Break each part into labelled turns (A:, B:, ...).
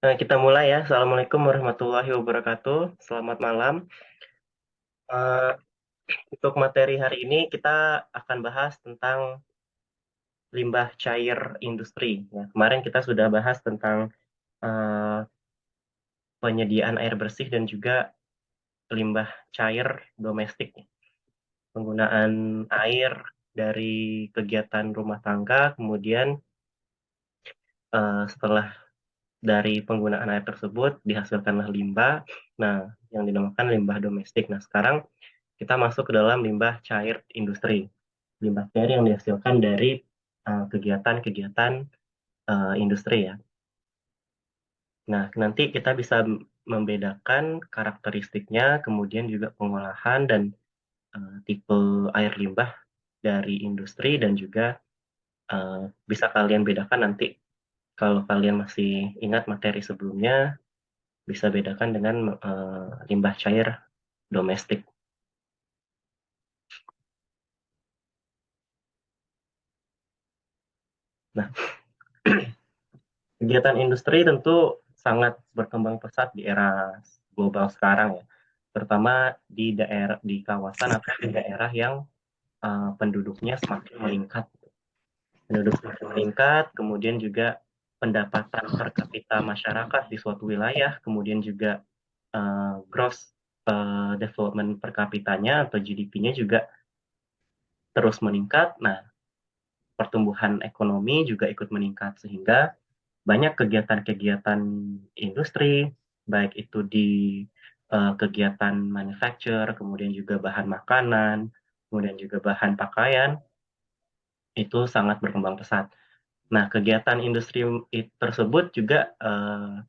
A: Kita mulai ya. Assalamualaikum warahmatullahi wabarakatuh. Selamat malam. Eh, untuk materi hari ini kita akan bahas tentang limbah cair industri. Ya, kemarin kita sudah bahas tentang eh, penyediaan air bersih dan juga limbah cair domestik. Penggunaan air dari kegiatan rumah tangga, kemudian setelah dari penggunaan air tersebut dihasilkanlah limbah. Nah, yang dinamakan limbah domestik. Nah, sekarang kita masuk ke dalam limbah cair industri. Limbah cair yang dihasilkan dari kegiatan-kegiatan industri ya. Nah, nanti kita bisa membedakan karakteristiknya, kemudian juga pengolahan dan tipe air limbah dari industri dan juga bisa kalian bedakan nanti kalau kalian masih ingat materi sebelumnya, bisa bedakan dengan limbah cair domestik. Nah, kegiatan industri tentu sangat berkembang pesat di era global sekarang ya, terutama di daerah di kawasan atau di daerah yang penduduknya semakin meningkat. Penduduk semakin meningkat, kemudian juga pendapatan per kapita masyarakat di suatu wilayah, kemudian juga gross development per kapitanya atau GDP-nya juga terus meningkat. Nah, pertumbuhan ekonomi juga ikut meningkat sehingga banyak kegiatan-kegiatan industri, baik itu di kegiatan manufacture, kemudian juga bahan makanan, kemudian juga bahan pakaian, itu sangat berkembang pesat. Nah, kegiatan industri tersebut juga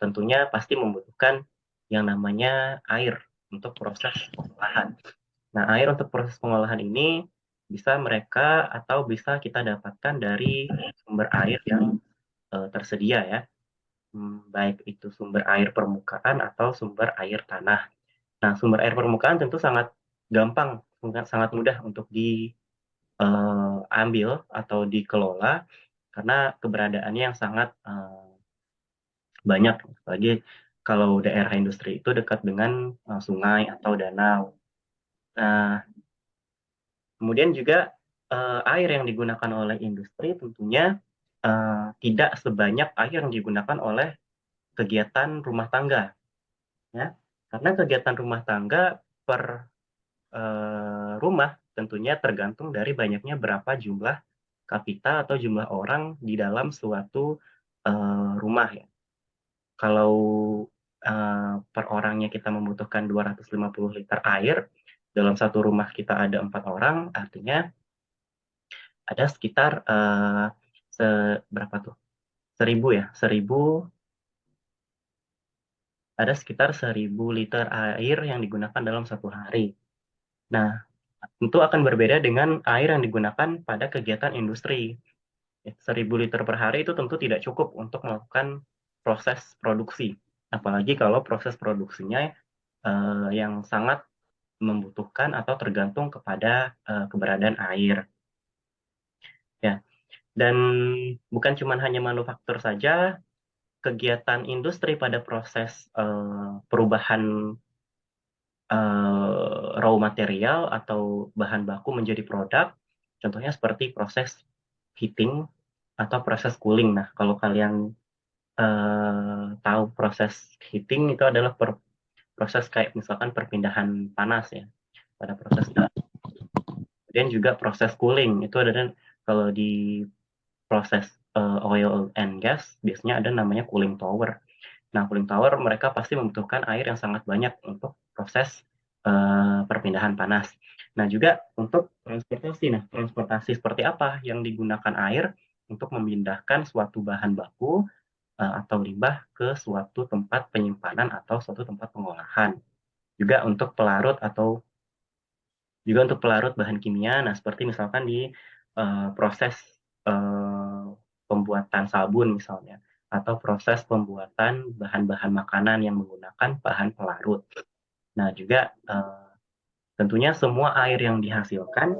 A: tentunya pasti membutuhkan yang namanya air untuk proses pengolahan. Nah, air untuk proses pengolahan ini bisa mereka atau bisa kita dapatkan dari sumber air yang tersedia ya. Baik itu sumber air permukaan atau sumber air tanah. Nah, sumber air permukaan tentu sangat gampang, sangat mudah untuk diambil atau dikelola karena keberadaannya yang sangat banyak. Apalagi kalau daerah industri itu dekat dengan sungai atau danau. Nah, kemudian juga air yang digunakan oleh industri tentunya tidak sebanyak air yang digunakan oleh kegiatan rumah tangga. Ya. Karena kegiatan rumah tangga per rumah tentunya tergantung dari banyaknya berapa jumlah kapita atau jumlah orang di dalam suatu rumah ya. Kalau per orangnya kita membutuhkan 250 liter air, dalam satu rumah kita ada 4 orang, artinya ada sekitar berapa tuh? 1.000 ya, 1.000 ada sekitar 1.000 liter air yang digunakan dalam satu hari. Nah, tentu akan berbeda dengan air yang digunakan pada kegiatan industri. 1.000 liter per hari itu tentu tidak cukup untuk melakukan proses produksi. Apalagi kalau proses produksinya yang sangat membutuhkan atau tergantung kepada keberadaan air. Ya, dan bukan cuma hanya manufaktur saja, kegiatan industri pada proses perubahan raw material atau bahan baku menjadi produk, contohnya seperti proses heating atau proses cooling. Nah, kalau kalian tahu proses heating itu adalah proses kayak misalkan perpindahan panas ya. Pada proses kemudian juga proses cooling itu adalah kalau di proses oil and gas biasanya ada namanya cooling tower. Nah, cooling tower mereka pasti membutuhkan air yang sangat banyak untuk proses perpindahan panas. Nah, juga untuk transportasi. Nah, transportasi seperti apa yang digunakan air untuk memindahkan suatu bahan baku atau limbah ke suatu tempat penyimpanan atau suatu tempat pengolahan. Juga untuk pelarut atau juga untuk pelarut bahan kimia. Nah, seperti misalkan di proses eh, pembuatan sabun misalnya, atau proses pembuatan bahan-bahan makanan yang menggunakan bahan pelarut. Nah, juga tentunya semua air yang dihasilkan,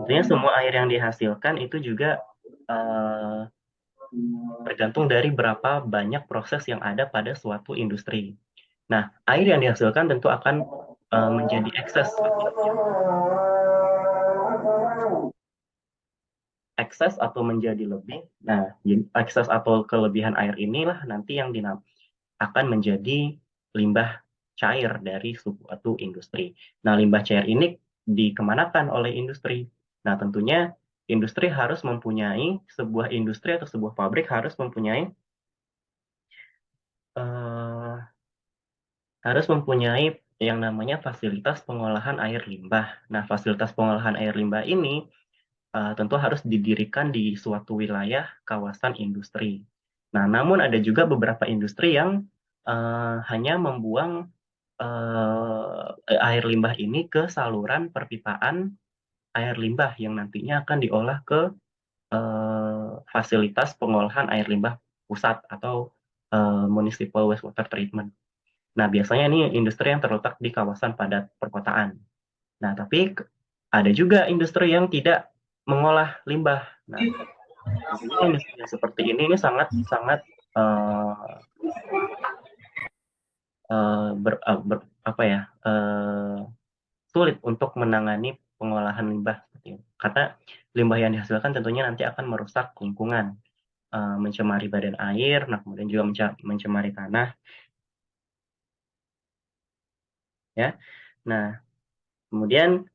A: tentunya semua air yang dihasilkan itu juga eh, tergantung dari berapa banyak proses yang ada pada suatu industri. Nah, air yang dihasilkan tentu akan menjadi ekses atau menjadi lebih. Nah, ekses atau kelebihan air inilah nanti yang akan menjadi limbah cair dari suatu industri. Nah, limbah cair ini dikemanakan oleh industri? Nah, tentunya industri harus mempunyai sebuah industri atau sebuah pabrik eh, harus mempunyai yang namanya fasilitas pengolahan air limbah. Nah, fasilitas pengolahan air limbah ini tentu harus didirikan di suatu wilayah kawasan industri. Nah, namun ada juga beberapa industri yang hanya membuang air limbah ini ke saluran perpipaan air limbah yang nantinya akan diolah ke fasilitas pengolahan air limbah pusat atau municipal wastewater treatment. Nah, biasanya ini industri yang terletak di kawasan padat perkotaan. Nah, tapi ada juga industri yang tidak mengolah limbah. Nah, tentunya industri yang seperti ini sangat sangat uh, apa ya sulit untuk menangani pengolahan limbah seperti ini. Karena limbah yang dihasilkan tentunya nanti akan merusak lingkungan, mencemari badan air, nah kemudian juga mencemari tanah, ya. Nah, kemudian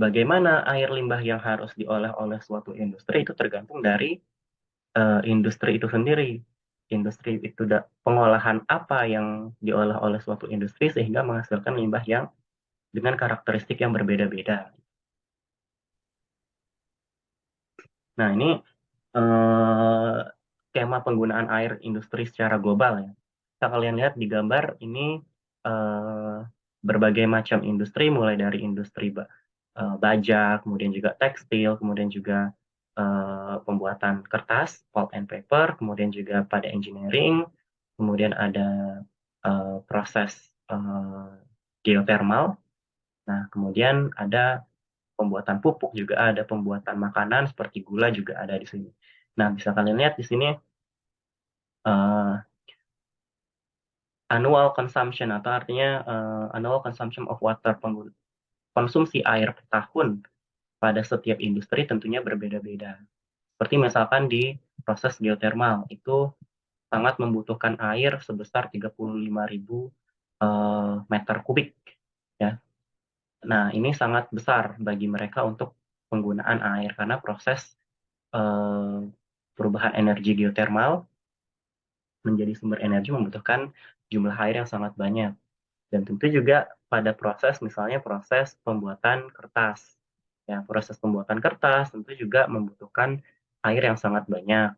A: bagaimana air limbah yang harus diolah oleh suatu industri itu tergantung dari industri itu sendiri. Industri itu pengolahan apa yang diolah oleh suatu industri sehingga menghasilkan limbah yang dengan karakteristik yang berbeda-beda. Nah, ini skema penggunaan air industri secara global ya. Kita kalian lihat di gambar ini eh, berbagai macam industri, mulai dari industri baja, kemudian juga tekstil, kemudian juga pembuatan kertas, pulp and paper, kemudian juga pada engineering, kemudian ada proses geothermal. Nah, kemudian ada pembuatan pupuk juga ada, pembuatan makanan seperti gula juga ada di sini. Nah, bisa kalian lihat di sini uh, annual consumption atau artinya annual consumption of water, konsumsi air per tahun pada setiap industri tentunya berbeda-beda. Seperti misalkan di proses geothermal itu sangat membutuhkan air sebesar 35.000 meter kubik ya. Nah, ini sangat besar bagi mereka untuk penggunaan air karena proses eh, perubahan energi geotermal menjadi sumber energi membutuhkan jumlah air yang sangat banyak. Dan tentu juga pada proses, misalnya proses pembuatan kertas. Ya, proses pembuatan kertas tentu juga membutuhkan air yang sangat banyak.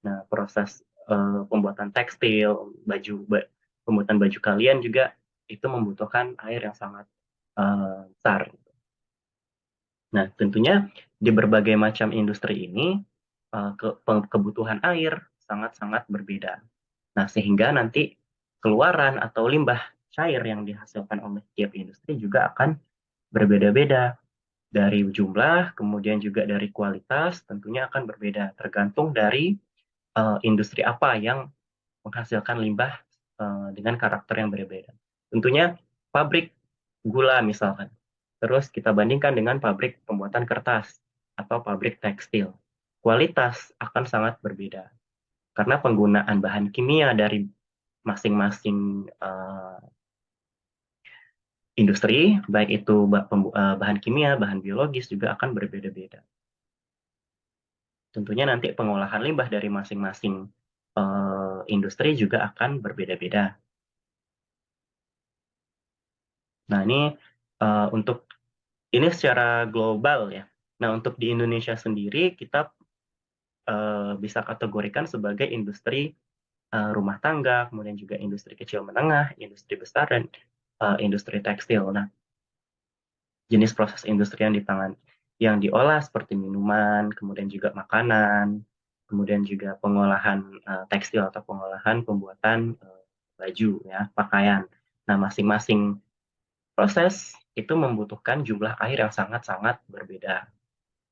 A: Nah, proses pembuatan tekstil, pembuatan baju kalian juga itu membutuhkan air yang sangat besar. Nah, tentunya di berbagai macam industri ini kebutuhan air sangat-sangat berbeda. Nah, sehingga nanti keluaran atau limbah cair yang dihasilkan oleh tiap industri juga akan berbeda-beda dari jumlah, kemudian juga dari kualitas, tentunya akan berbeda tergantung dari industri apa yang menghasilkan limbah dengan karakter yang berbeda. Tentunya pabrik gula misalkan. Terus kita bandingkan dengan pabrik pembuatan kertas atau pabrik tekstil. Kualitas akan sangat berbeda karena penggunaan bahan kimia dari masing-masing industri, baik itu bahan kimia, bahan biologis juga akan berbeda-beda. Tentunya nanti pengolahan limbah dari masing-masing industri juga akan berbeda-beda. Nah, ini untuk ini secara global ya. Nah, untuk di Indonesia sendiri kita bisa kategorikan sebagai industri rumah tangga, kemudian juga industri kecil menengah, industri besar, dan industri tekstil. Nah, jenis proses industri yang diolah seperti minuman, kemudian juga makanan, kemudian juga pengolahan tekstil atau pengolahan pembuatan baju ya, pakaian. Nah, masing-masing proses itu membutuhkan jumlah air yang sangat-sangat berbeda.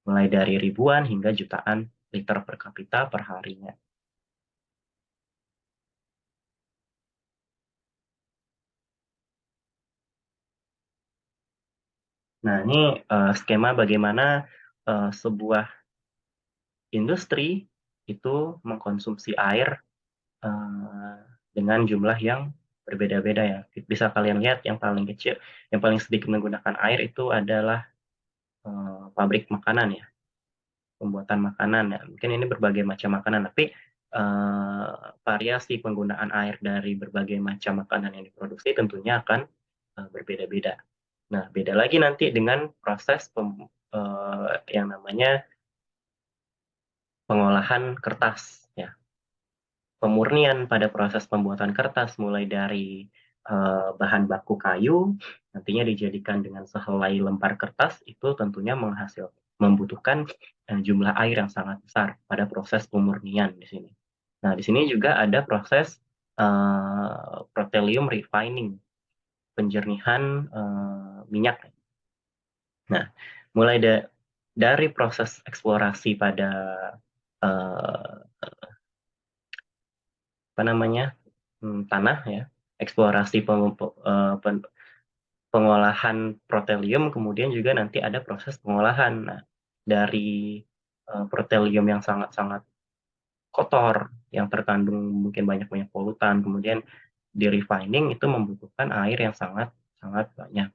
A: mulai dari ribuan hingga jutaan liter per kapita per harinya. Nah, ini skema bagaimana sebuah industri itu mengkonsumsi air eh, dengan jumlah yang berbeda-beda ya. Bisa kalian lihat yang paling kecil, yang paling sedikit menggunakan air itu adalah pabrik makanan ya, pembuatan makanan ya. Mungkin ini berbagai macam makanan, tapi variasi penggunaan air dari berbagai macam makanan yang diproduksi tentunya akan berbeda-beda. Nah, beda lagi nanti dengan proses yang namanya pengolahan kertas ya. Pemurnian pada proses pembuatan kertas mulai dari bahan baku kayu nantinya dijadikan dengan sehelai lembar kertas itu tentunya membutuhkan jumlah air yang sangat besar pada proses pemurnian di sini. Nah, di sini juga ada proses petroleum refining, penjernihan minyak. Nah, mulai dari proses eksplorasi pada uh, apa namanya tanah ya, eksplorasi pengolahan protelium, kemudian juga nanti ada proses pengolahan. Nah, dari protelium yang sangat-sangat kotor, yang terkandung mungkin banyak-banyak polutan, kemudian di refining itu membutuhkan air yang sangat sangat banyak.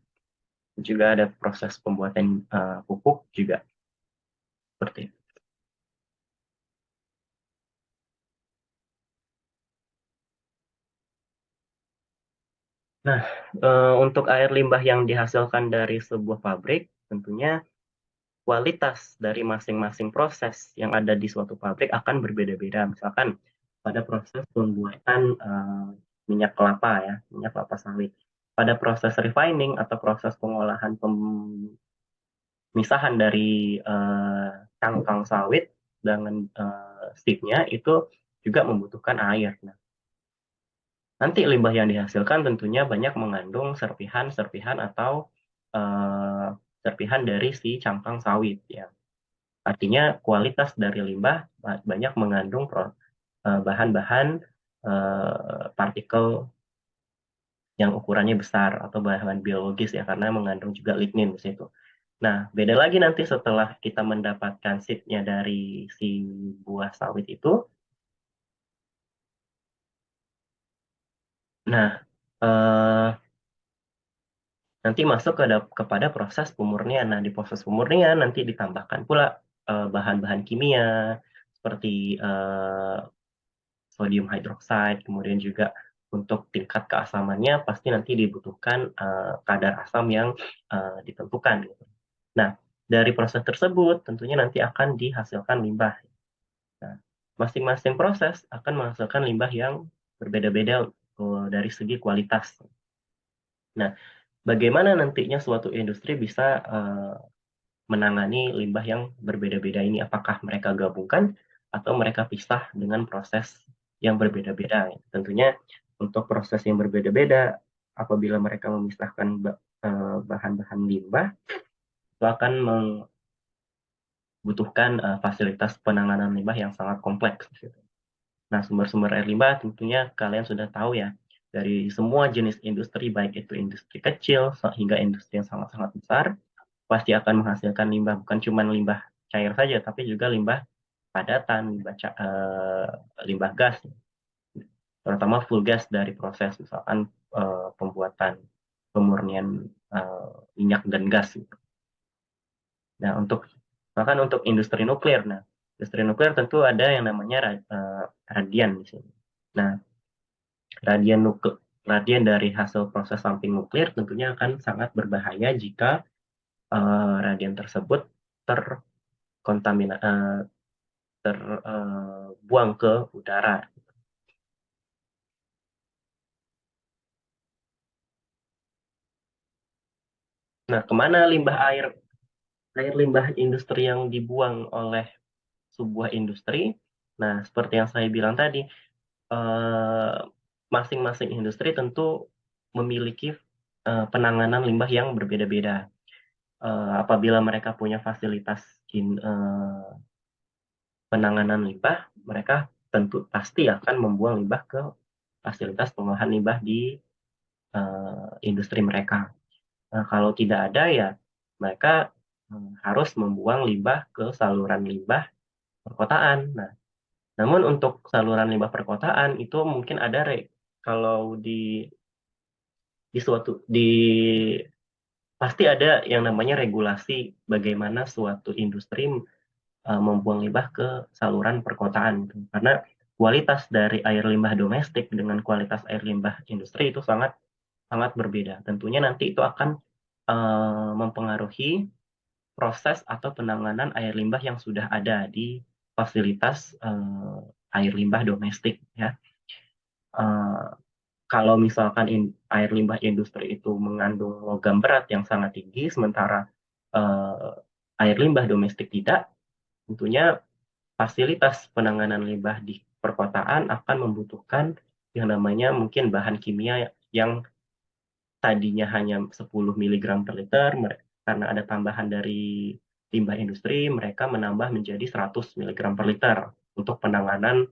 A: Juga ada proses pembuatan pupuk juga seperti itu. Nah, untuk air limbah yang dihasilkan dari sebuah pabrik, tentunya kualitas dari masing-masing proses yang ada di suatu pabrik akan berbeda-beda. Misalkan pada proses pembuatan minyak kelapa ya, minyak kelapa sawit. Pada proses refining atau proses pengolahan pemisahan dari cangkang sawit dengan sipnya itu juga membutuhkan air. Nah, nanti limbah yang dihasilkan tentunya banyak mengandung serpihan-serpihan atau eh, serpihan dari si cangkang sawit ya. Artinya kualitas dari limbah banyak mengandung bahan-bahan partikel yang ukurannya besar atau bahan biologis ya karena mengandung juga lignin di situ. Nah, beda lagi nanti setelah kita mendapatkan seednya dari si buah sawit itu. Nah, eh, nanti masuk kepada proses pemurnian. Nah, di proses pemurnian nanti ditambahkan pula bahan-bahan kimia seperti sodium hydroxide, kemudian juga untuk tingkat keasamannya pasti nanti dibutuhkan kadar asam yang ditentukan. Gitu. Nah, dari proses tersebut tentunya nanti akan dihasilkan limbah. Nah, masing-masing proses akan menghasilkan limbah yang berbeda-beda dari segi kualitas. Nah, bagaimana nantinya suatu industri bisa menangani limbah yang berbeda-beda ini? Apakah mereka gabungkan atau mereka pisah dengan proses yang berbeda-beda? Tentunya untuk proses yang berbeda-beda, apabila mereka memisahkan bahan-bahan limbah, itu akan membutuhkan fasilitas penanganan limbah yang sangat kompleks. Nah, sumber-sumber air limbah tentunya kalian sudah tahu ya, dari semua jenis industri, baik itu industri kecil hingga industri yang sangat-sangat besar, pasti akan menghasilkan limbah, bukan cuma limbah cair saja, tapi juga limbah padatan, limbah gas, terutama fuel gas dari proses, misalkan pembuatan pemurnian minyak dan gas. Nah, bahkan untuk industri nuklir, nah, industri nuklir tentu ada yang namanya radian di sini. Nah, radian dari hasil proses samping nuklir tentunya akan sangat berbahaya jika radian tersebut terkontaminasi, terbuang ke udara. Nah, kemana air limbah industri yang dibuang oleh sebuah industri? Nah, seperti yang saya bilang tadi, eh, masing-masing industri tentu memiliki penanganan limbah yang berbeda-beda. apabila mereka punya fasilitas penanganan limbah, mereka tentu pasti akan membuang limbah ke fasilitas pengolahan limbah di industri mereka. Nah, kalau tidak ada ya mereka harus membuang limbah ke saluran limbah perkotaan. Nah, namun untuk saluran limbah perkotaan itu mungkin ada kalau di suatu pasti ada yang namanya regulasi bagaimana suatu industri membuang limbah ke saluran perkotaan gitu. Karena kualitas dari air limbah domestik dengan kualitas air limbah industri itu sangat sangat berbeda. Tentunya nanti itu akan mempengaruhi proses atau penanganan air limbah yang sudah ada di fasilitas air limbah domestik ya. Uh, Kalau misalkan air limbah industri itu mengandung logam berat yang sangat tinggi, sementara air limbah domestik tidak, tentunya fasilitas penanganan limbah di perkotaan akan membutuhkan yang namanya mungkin bahan kimia yang tadinya hanya 10 miligram per liter, karena ada tambahan dari limbah industri, mereka menambah menjadi 100 miligram per liter untuk penanganan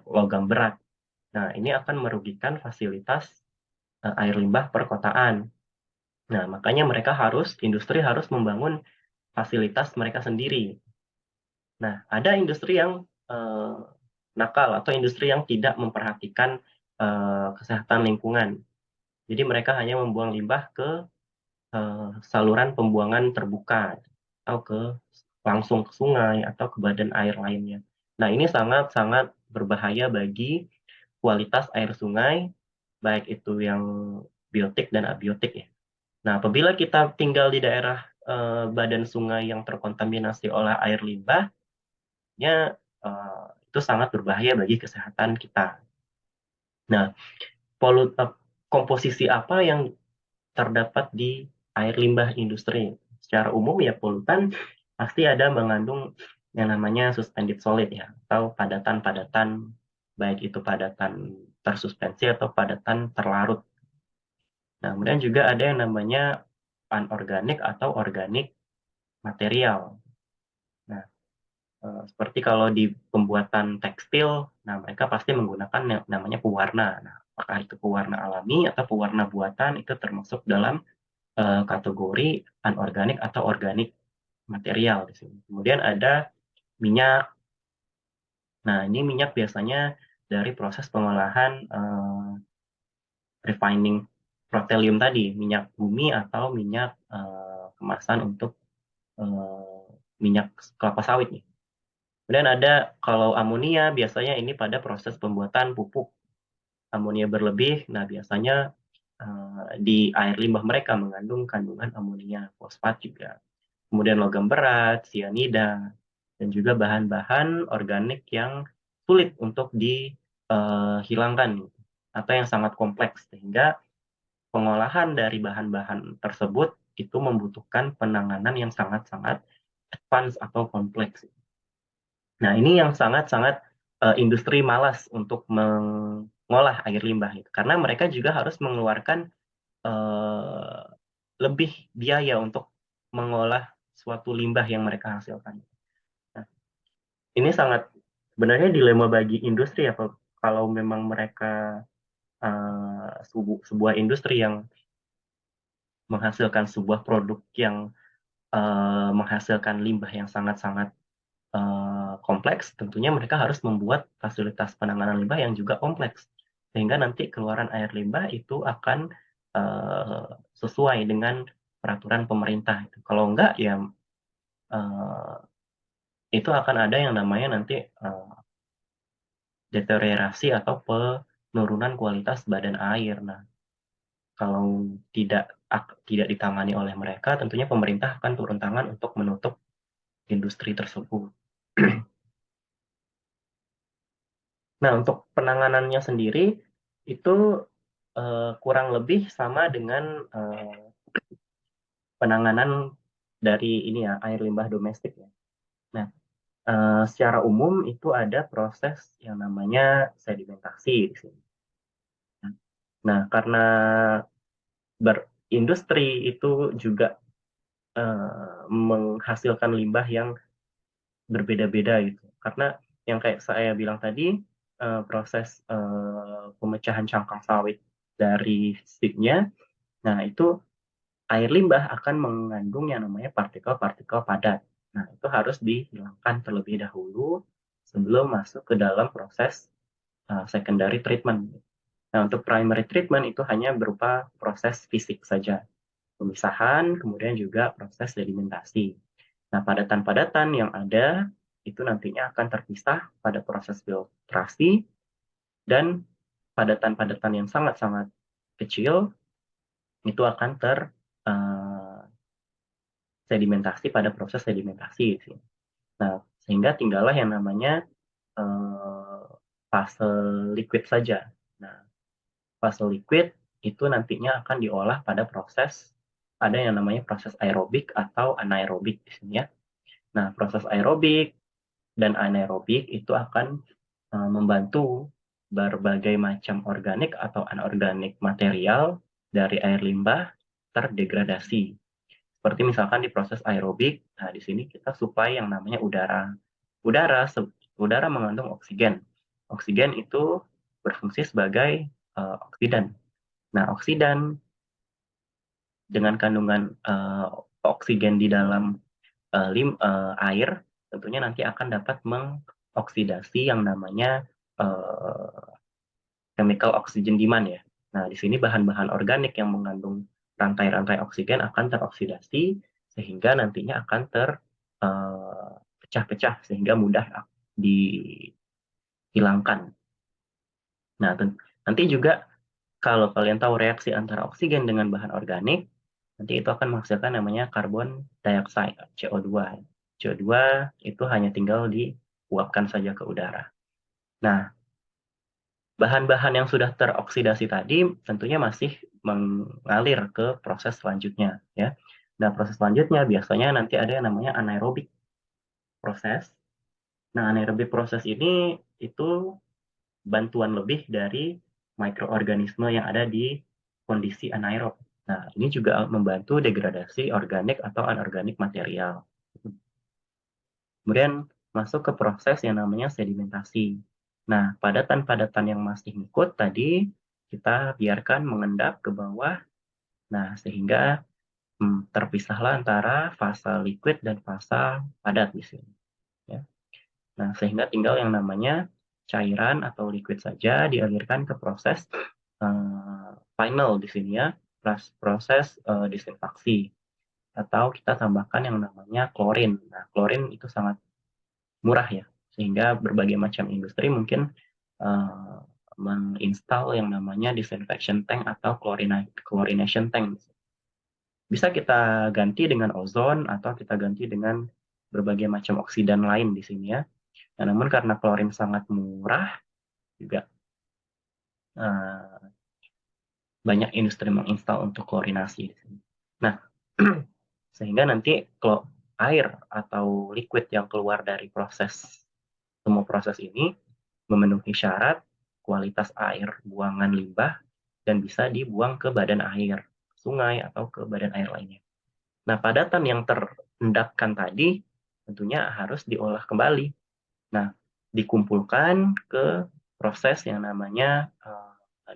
A: logam berat. Nah, ini akan merugikan fasilitas air limbah perkotaan. Nah, makanya industri harus membangun fasilitas mereka sendiri. Nah, ada industri yang nakal atau industri yang tidak memperhatikan kesehatan lingkungan. Jadi mereka hanya membuang limbah ke saluran pembuangan terbuka atau langsung ke sungai atau ke badan air lainnya. Nah, ini sangat-sangat berbahaya bagi kualitas air sungai, baik itu yang biotik dan abiotik ya. Nah, apabila kita tinggal di daerah badan sungai yang terkontaminasi oleh air limbahnya, itu sangat berbahaya bagi kesehatan kita. Nah, komposisi apa yang terdapat di air limbah industri? Secara umum ya polutan pasti ada mengandung yang namanya suspended solid ya, atau padatan-padatan, baik itu padatan tersuspensi atau padatan terlarut. Nah, kemudian juga ada yang namanya anorganik atau organik material. Nah, seperti kalau di pembuatan tekstil, nah mereka pasti menggunakan yang namanya pewarna. Nah, apakah itu pewarna alami atau pewarna buatan itu termasuk dalam kategori anorganik atau organik material di sini. Kemudian ada minyak. Nah, ini minyak biasanya dari proses pengolahan refining petroleum tadi, minyak bumi atau minyak kemasan untuk minyak kelapa sawit nih. Kemudian ada kalau amonia biasanya ini pada proses pembuatan pupuk. Amonia berlebih, nah biasanya di air limbah mereka mengandung kandungan amonia, fosfat juga. Kemudian logam berat, sianida, dan juga bahan-bahan organik yang sulit untuk dihilangkan atau yang sangat kompleks sehingga pengolahan dari bahan-bahan tersebut itu membutuhkan penanganan yang sangat-sangat advance atau kompleks. Nah, ini yang sangat-sangat industri malas untuk mengolah air limbah itu karena mereka juga harus mengeluarkan uh, lebih biaya untuk mengolah suatu limbah yang mereka hasilkan. Nah, ini sangat sebenarnya dilema bagi industri ya, kalau memang mereka sebuah industri yang menghasilkan sebuah produk yang menghasilkan limbah yang sangat-sangat kompleks, tentunya mereka harus membuat fasilitas penanganan limbah yang juga kompleks, sehingga nanti keluaran air limbah itu akan sesuai dengan peraturan pemerintah. Kalau enggak, ya itu akan ada yang namanya nanti deteriorasi atau penurunan kualitas badan air. Nah, kalau tidak ditangani oleh mereka, tentunya pemerintah akan turun tangan untuk menutup industri tersebut. Nah, untuk penanganannya sendiri itu kurang lebih sama dengan penanganan dari ini ya air limbah domestik ya. Nah, secara umum itu ada proses yang namanya sedimentasi di sini. Nah, karena berindustri itu juga menghasilkan limbah yang berbeda-beda gitu. Karena yang kayak saya bilang tadi, proses pemecahan cangkang sawit dari seednya, nah itu air limbah akan mengandung yang namanya partikel-partikel padat. Nah, itu harus dihilangkan terlebih dahulu sebelum masuk ke dalam proses secondary treatment. Nah, untuk primary treatment itu hanya berupa proses fisik saja, pemisahan, kemudian juga proses sedimentasi. Nah, padatan-padatan yang ada itu nantinya akan terpisah pada proses filtrasi, dan padatan-padatan yang sangat-sangat kecil itu akan sedimentasi pada proses sedimentasi. Nah, sehingga tinggallah yang namanya eh, fase liquid saja. Nah, fase liquid itu nantinya akan diolah pada proses, ada yang namanya proses aerobik atau anaerobik di sini ya. Nah, proses aerobik dan anaerobik itu akan membantu berbagai macam organik atau anorganik material dari air limbah terdegradasi. Seperti misalkan di proses aerobik, nah di sini kita supply yang namanya udara. Udara mengandung oksigen. Oksigen itu berfungsi sebagai oksidan. Nah, oksidan dengan kandungan oksigen di dalam air tentunya nanti akan dapat mengoksidasi yang namanya uh, chemical oxygen demand ya. Nah, di sini bahan-bahan organik yang mengandung rantai-rantai oksigen akan teroksidasi sehingga nantinya akan terpecah-pecah sehingga mudah dihilangkan. Nah, nanti juga kalau kalian tahu reaksi antara oksigen dengan bahan organik, nanti itu akan menghasilkan namanya karbon dioksida, CO2. CO2 itu hanya tinggal diuapkan saja ke udara. Nah, bahan-bahan yang sudah teroksidasi tadi tentunya masih mengalir ke proses selanjutnya ya. Nah, proses selanjutnya biasanya nanti ada yang namanya anaerobik proses. Nah, anaerobik proses ini itu bantuan lebih dari mikroorganisme yang ada di kondisi anaerob. Nah, ini juga membantu degradasi organik atau anorganik material. Kemudian masuk ke proses yang namanya sedimentasi. Nah, padatan-padatan yang masih ngikut tadi kita biarkan mengendap ke bawah. Nah, sehingga terpisahlah antara fase liquid dan fase padat di sini. Ya. Nah, sehingga tinggal yang namanya cairan atau liquid saja dialirkan ke proses final di sini ya, proses disinfeksi. Atau kita tambahkan yang namanya klorin. Nah, klorin itu sangat murah ya, sehingga berbagai macam industri mungkin uh, menginstal yang namanya disinfection tank atau chlorination tank. Bisa kita ganti dengan ozon atau kita ganti dengan berbagai macam oksidan lain di sini ya. Nah, namun karena klorin sangat murah juga uh, banyak industri menginstal untuk klorinasi di sini. Nah, sehingga nanti kalau air atau liquid yang keluar dari semua proses ini memenuhi syarat kualitas air buangan limbah dan bisa dibuang ke badan air, sungai atau ke badan air lainnya. Nah, padatan yang terendapkan tadi tentunya harus diolah kembali. Nah, dikumpulkan ke proses yang namanya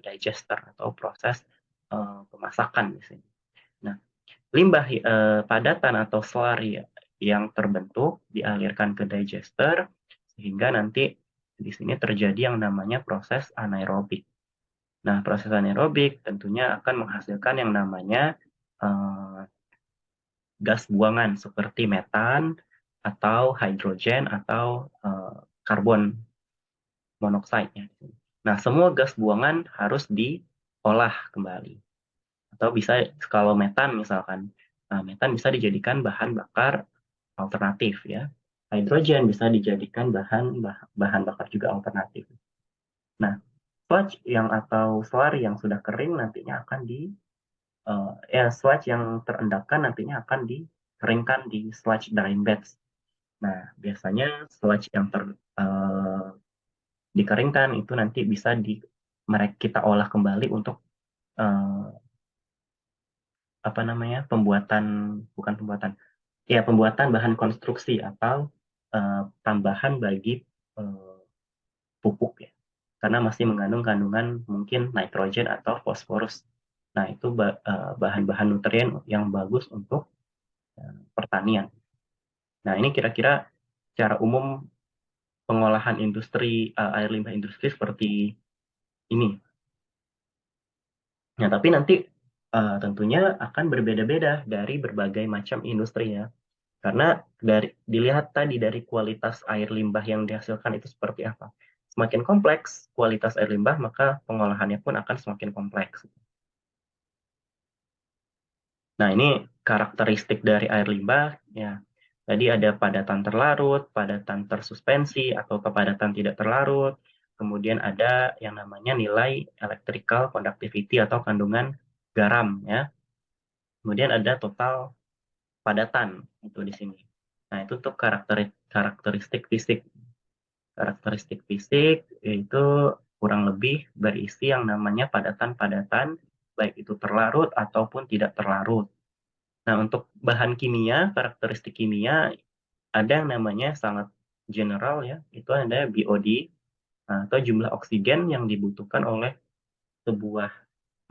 A: digester atau proses pemasakan di sini. Nah, limbah padatan atau slurry yang terbentuk dialirkan ke digester sehingga nanti di sini terjadi yang namanya proses anaerobik. Nah, proses anaerobik tentunya akan menghasilkan yang namanya gas buangan seperti metan atau hidrogen atau karbon monoksida. Nah, semua gas buangan harus diolah kembali. Atau bisa kalau metan misalkan, nah, metan bisa dijadikan bahan bakar alternatif ya. Hidrogen bisa dijadikan bahan bakar juga alternatif. Nah, sludge atau slurry yang sudah kering nantinya akan sludge yang terendapkan nantinya akan dikeringkan di sludge drying beds. Nah, biasanya sludge yang dikeringkan itu nanti bisa kita olah kembali untuk uh, apa namanya, bukan pembuatan, ya pembuatan bahan konstruksi atau tambahan bagi pupuk ya. Karena masih mengandung kandungan mungkin nitrogen atau fosforus. Nah, itu bahan-bahan nutrien yang bagus untuk pertanian. Nah, ini kira-kira secara umum pengolahan industri air limbah industri seperti ini. Nah, tapi nanti tentunya akan berbeda-beda dari berbagai macam industri ya. Karena dilihat tadi dari kualitas air limbah yang dihasilkan itu seperti apa. Semakin kompleks kualitas air limbah, maka pengolahannya pun akan semakin kompleks. Nah, ini karakteristik dari air limbah ya. Tadi ada padatan terlarut, padatan tersuspensi, atau kepadatan tidak terlarut. Kemudian ada yang namanya nilai electrical conductivity atau kandungan garam ya. Kemudian ada total padatan itu di sini. Nah, itu untuk karakteristik fisik. Karakteristik fisik itu kurang lebih berisi yang namanya padatan-padatan, baik itu terlarut ataupun tidak terlarut. Nah, untuk bahan kimia, karakteristik kimia, ada yang namanya sangat general ya, itu ada BOD, atau jumlah oksigen yang dibutuhkan oleh sebuah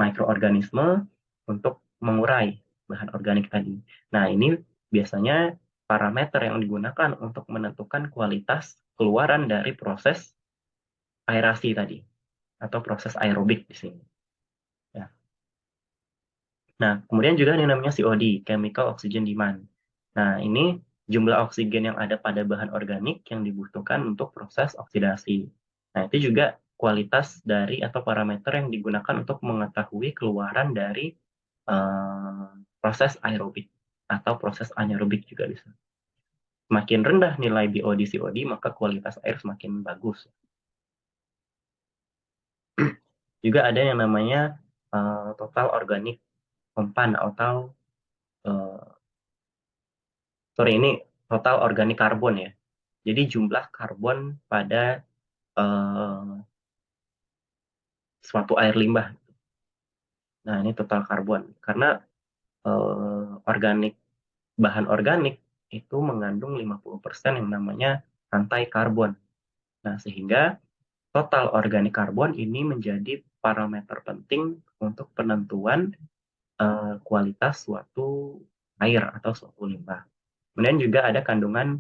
A: mikroorganisme untuk mengurai bahan organik tadi. Nah, ini biasanya parameter yang digunakan untuk menentukan kualitas keluaran dari proses aerasi tadi, atau proses aerobik di sini. Ya. Nah, kemudian juga yang namanya COD, Chemical Oxygen Demand. Nah, ini jumlah oksigen yang ada pada bahan organik yang dibutuhkan untuk proses oksidasi. Nah, itu juga kualitas dari atau parameter yang digunakan untuk mengetahui keluaran dari proses aerobik atau proses anaerobik juga bisa. Semakin rendah nilai BOD COD, maka kualitas air semakin bagus. Juga ada yang namanya total organik compound atau ini total organik karbon ya. Jadi jumlah karbon pada suatu air limbah. Nah, ini total karbon. Karena bahan organik itu mengandung 50% yang namanya rantai karbon. Nah, sehingga total organik karbon ini menjadi parameter penting untuk penentuan kualitas suatu air atau suatu limbah. Kemudian juga ada kandungan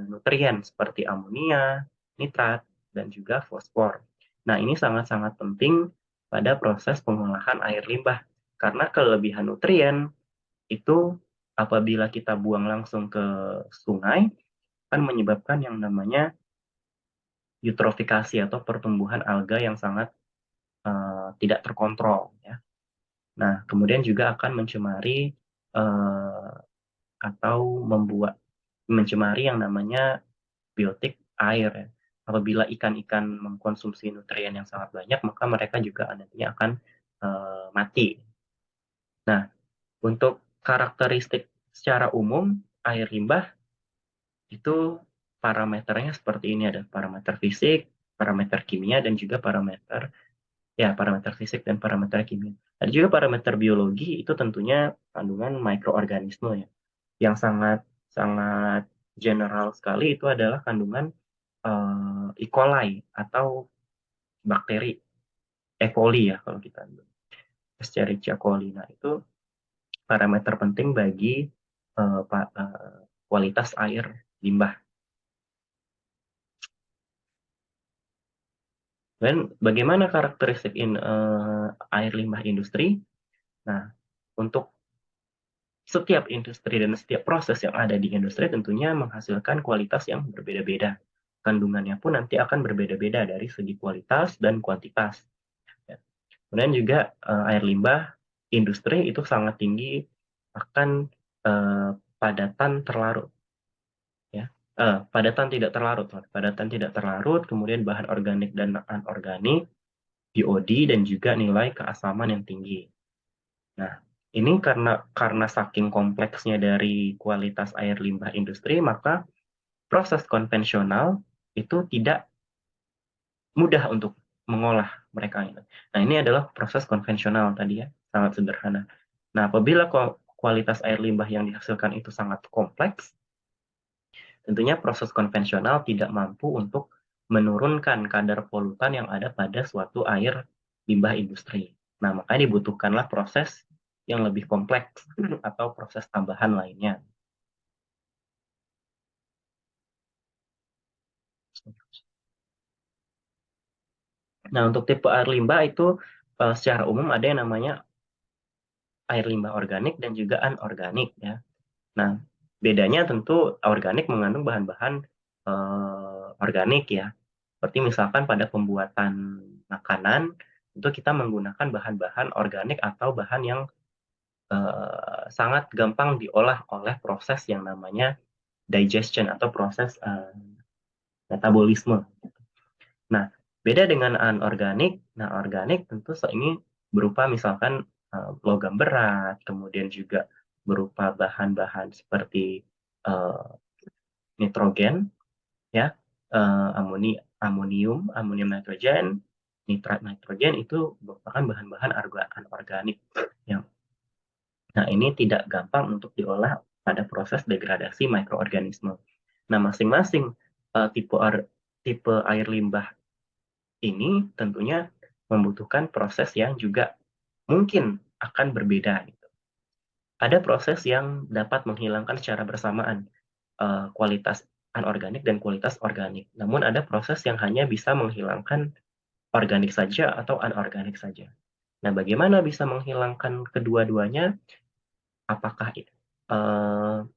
A: nutrien seperti amonia, nitrat, dan juga fosfor. Nah, ini sangat-sangat penting pada proses pengolahan air limbah. Karena kelebihan nutrien itu apabila kita buang langsung ke sungai, akan menyebabkan yang namanya eutrofikasi atau pertumbuhan alga yang sangat tidak terkontrol. Ya. Nah, kemudian juga akan mencemari atau mencemari yang namanya biotik air ya. Apabila ikan-ikan mengkonsumsi nutrien yang sangat banyak, maka mereka juga nantinya akan mati. Nah, untuk karakteristik secara umum air limbah itu parameternya seperti ini, ada parameter fisik, parameter kimia, dan juga parameter fisik dan parameter kimia. Ada juga parameter biologi, itu tentunya kandungan mikroorganisme ya. Yang sangat sangat general sekali itu adalah kandungan E. coli atau bakteri E. coli ya kalau kita Escherichia coli. Nah, itu parameter penting bagi kualitas air limbah. Dan bagaimana karakteristik air limbah industri? Nah, untuk setiap industri dan setiap proses yang ada di industri tentunya menghasilkan kualitas yang berbeda-beda. Kandungannya pun nanti akan berbeda-beda dari segi kualitas dan kuantitas. Ya. Kemudian juga air limbah industri itu sangat tinggi akan padatan terlarut. Ya. Padatan tidak terlarut. Padatan tidak terlarut, kemudian bahan organik dan anorganik, BOD, dan juga nilai keasaman yang tinggi. Nah, ini karena saking kompleksnya dari kualitas air limbah industri, maka proses konvensional itu tidak mudah untuk mengolah mereka. Nah, ini adalah proses konvensional tadi ya, sangat sederhana. Nah, apabila kualitas air limbah yang dihasilkan itu sangat kompleks, tentunya proses konvensional tidak mampu untuk menurunkan kadar polutan yang ada pada suatu air limbah industri. Nah, makanya dibutuhkanlah proses yang lebih kompleks atau proses tambahan lainnya. Nah, untuk tipe air limbah itu secara umum ada yang namanya air limbah organik dan juga anorganik ya. Nah, bedanya tentu organik mengandung bahan-bahan organik ya. Seperti misalkan pada pembuatan makanan, itu kita menggunakan bahan-bahan organik atau bahan yang sangat gampang diolah oleh proses yang namanya digestion atau proses metabolisme. Nah, beda dengan anorganik. Nah, organik tentu ini berupa misalkan logam berat, kemudian juga berupa bahan-bahan seperti uh, nitrogen, ya, amonium nitrogen, nitrat nitrogen itu merupakan bahan-bahan anorganik. Yang, nah, ini tidak gampang untuk diolah pada proses degradasi mikroorganisme. Nah, masing-masing tipe air limbah ini tentunya membutuhkan proses yang juga mungkin akan berbeda. Ada proses yang dapat menghilangkan secara bersamaan kualitas anorganik dan kualitas organik. Namun ada proses yang hanya bisa menghilangkan organik saja atau anorganik saja. Nah, bagaimana bisa menghilangkan kedua-duanya? Apakah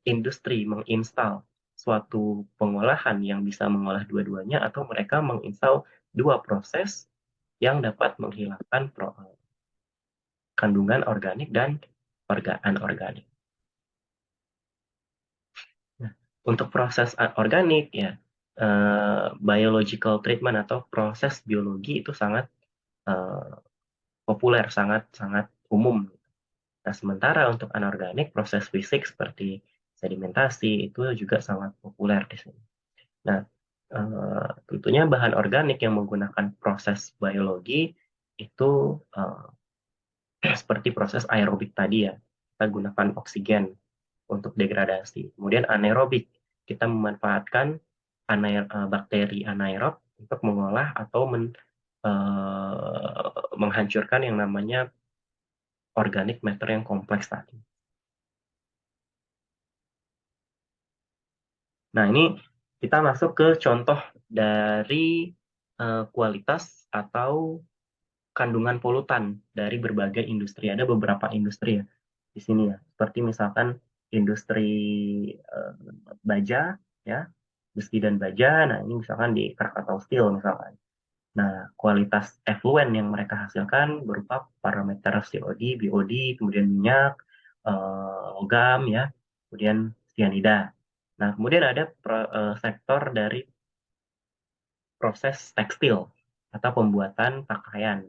A: industri menginstal suatu pengolahan yang bisa mengolah dua-duanya atau mereka menginstal dua proses yang dapat menghilangkan kandungan organik dan anorganik. Nah, untuk proses organik ya, biological treatment atau proses biologi itu sangat uh, populer, sangat sangat umum. Nah, sementara untuk anorganik, proses fisik seperti sedimentasi itu juga sangat populer di sini. Nah, tentunya bahan organik yang menggunakan proses biologi itu seperti proses aerobik tadi ya. Kita gunakan oksigen untuk degradasi. Kemudian anaerobik, kita memanfaatkan bakteri anaerob untuk mengolah atau menghancurkan yang namanya organic matter yang kompleks tadi. Nah, ini kita masuk ke contoh dari kualitas atau kandungan polutan dari berbagai industri. Ada beberapa industri ya di sini ya, seperti misalkan industri uh, baja ya, besi dan baja. Nah, ini misalkan di Krakatau Steel misalkan. Nah, kualitas efluen yang mereka hasilkan berupa parameter COD, BOD, kemudian minyak, logam ya, kemudian cyanida. Nah, kemudian ada sektor dari proses tekstil atau pembuatan pakaian.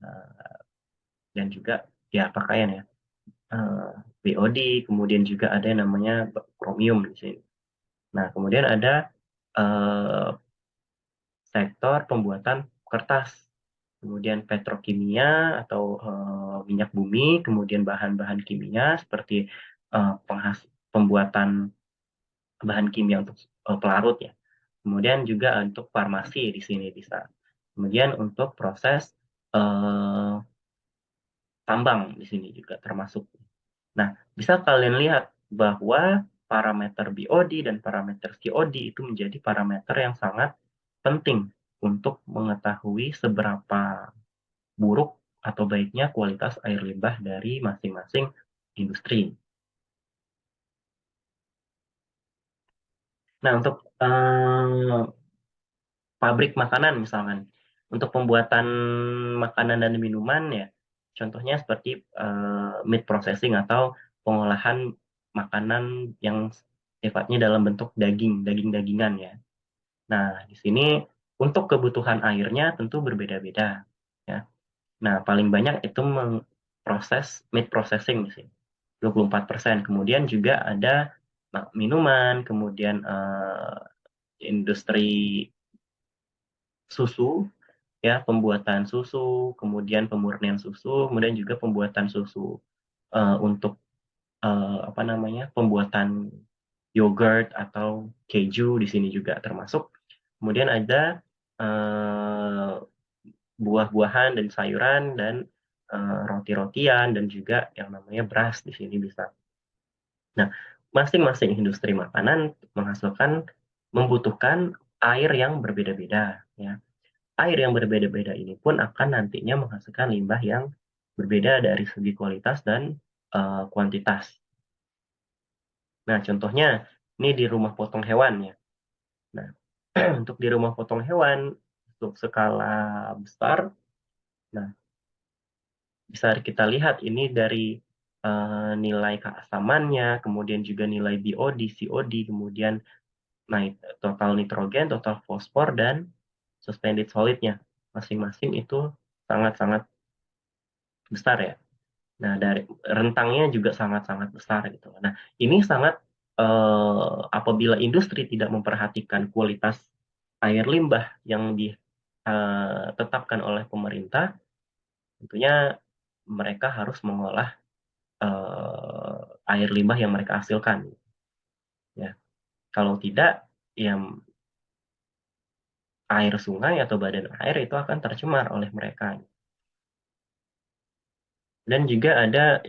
A: Nah, dan juga ya pakaian ya. BOD, kemudian juga ada yang namanya kromium di sini. Nah, kemudian ada eh, sektor pembuatan kertas, kemudian petrokimia atau minyak bumi, kemudian bahan-bahan kimia seperti pembuatan bahan kimia untuk pelarut ya. Kemudian juga untuk farmasi di sini bisa. Kemudian untuk proses eh, tambang di sini juga termasuk. Nah, bisa kalian lihat bahwa parameter BOD dan parameter COD itu menjadi parameter yang sangat penting untuk mengetahui seberapa buruk atau baiknya kualitas air limbah dari masing-masing industri. Nah, untuk pabrik makanan misalkan, untuk pembuatan makanan dan minuman ya, contohnya seperti meat processing atau pengolahan makanan yang sifatnya dalam bentuk daging-dagingan ya. Nah, di sini untuk kebutuhan airnya tentu berbeda-beda ya. Nah, paling banyak itu proses meat processing di sini, 24%. Kemudian juga ada minuman, kemudian industri susu, ya, pembuatan susu, kemudian pemurnian susu, kemudian juga pembuatan susu untuk apa namanya, pembuatan yogurt atau keju di sini juga termasuk. Kemudian ada buah-buahan dan sayuran dan roti-rotian dan juga yang namanya beras di sini bisa. Nah, masing-masing industri makanan membutuhkan air yang berbeda-beda, ya. Air yang berbeda-beda ini pun akan nantinya menghasilkan limbah yang berbeda dari segi kualitas dan kuantitas. Nah, contohnya ini di rumah potong hewan ya. Nah, untuk di rumah potong hewan untuk skala besar, nah bisa kita lihat ini dari nilai keasamannya, kemudian juga nilai BOD, COD, kemudian total nitrogen, total fosfor, dan suspended solidnya. Masing-masing itu sangat-sangat besar ya. Nah, dari rentangnya juga sangat-sangat besar gitu. Nah, ini sangat apabila industri tidak memperhatikan kualitas air limbah yang ditetapkan oleh pemerintah, tentunya mereka harus mengolah air limbah yang mereka hasilkan. Ya, kalau tidak, ya air sungai atau badan air itu akan tercemar oleh mereka. Dan juga ada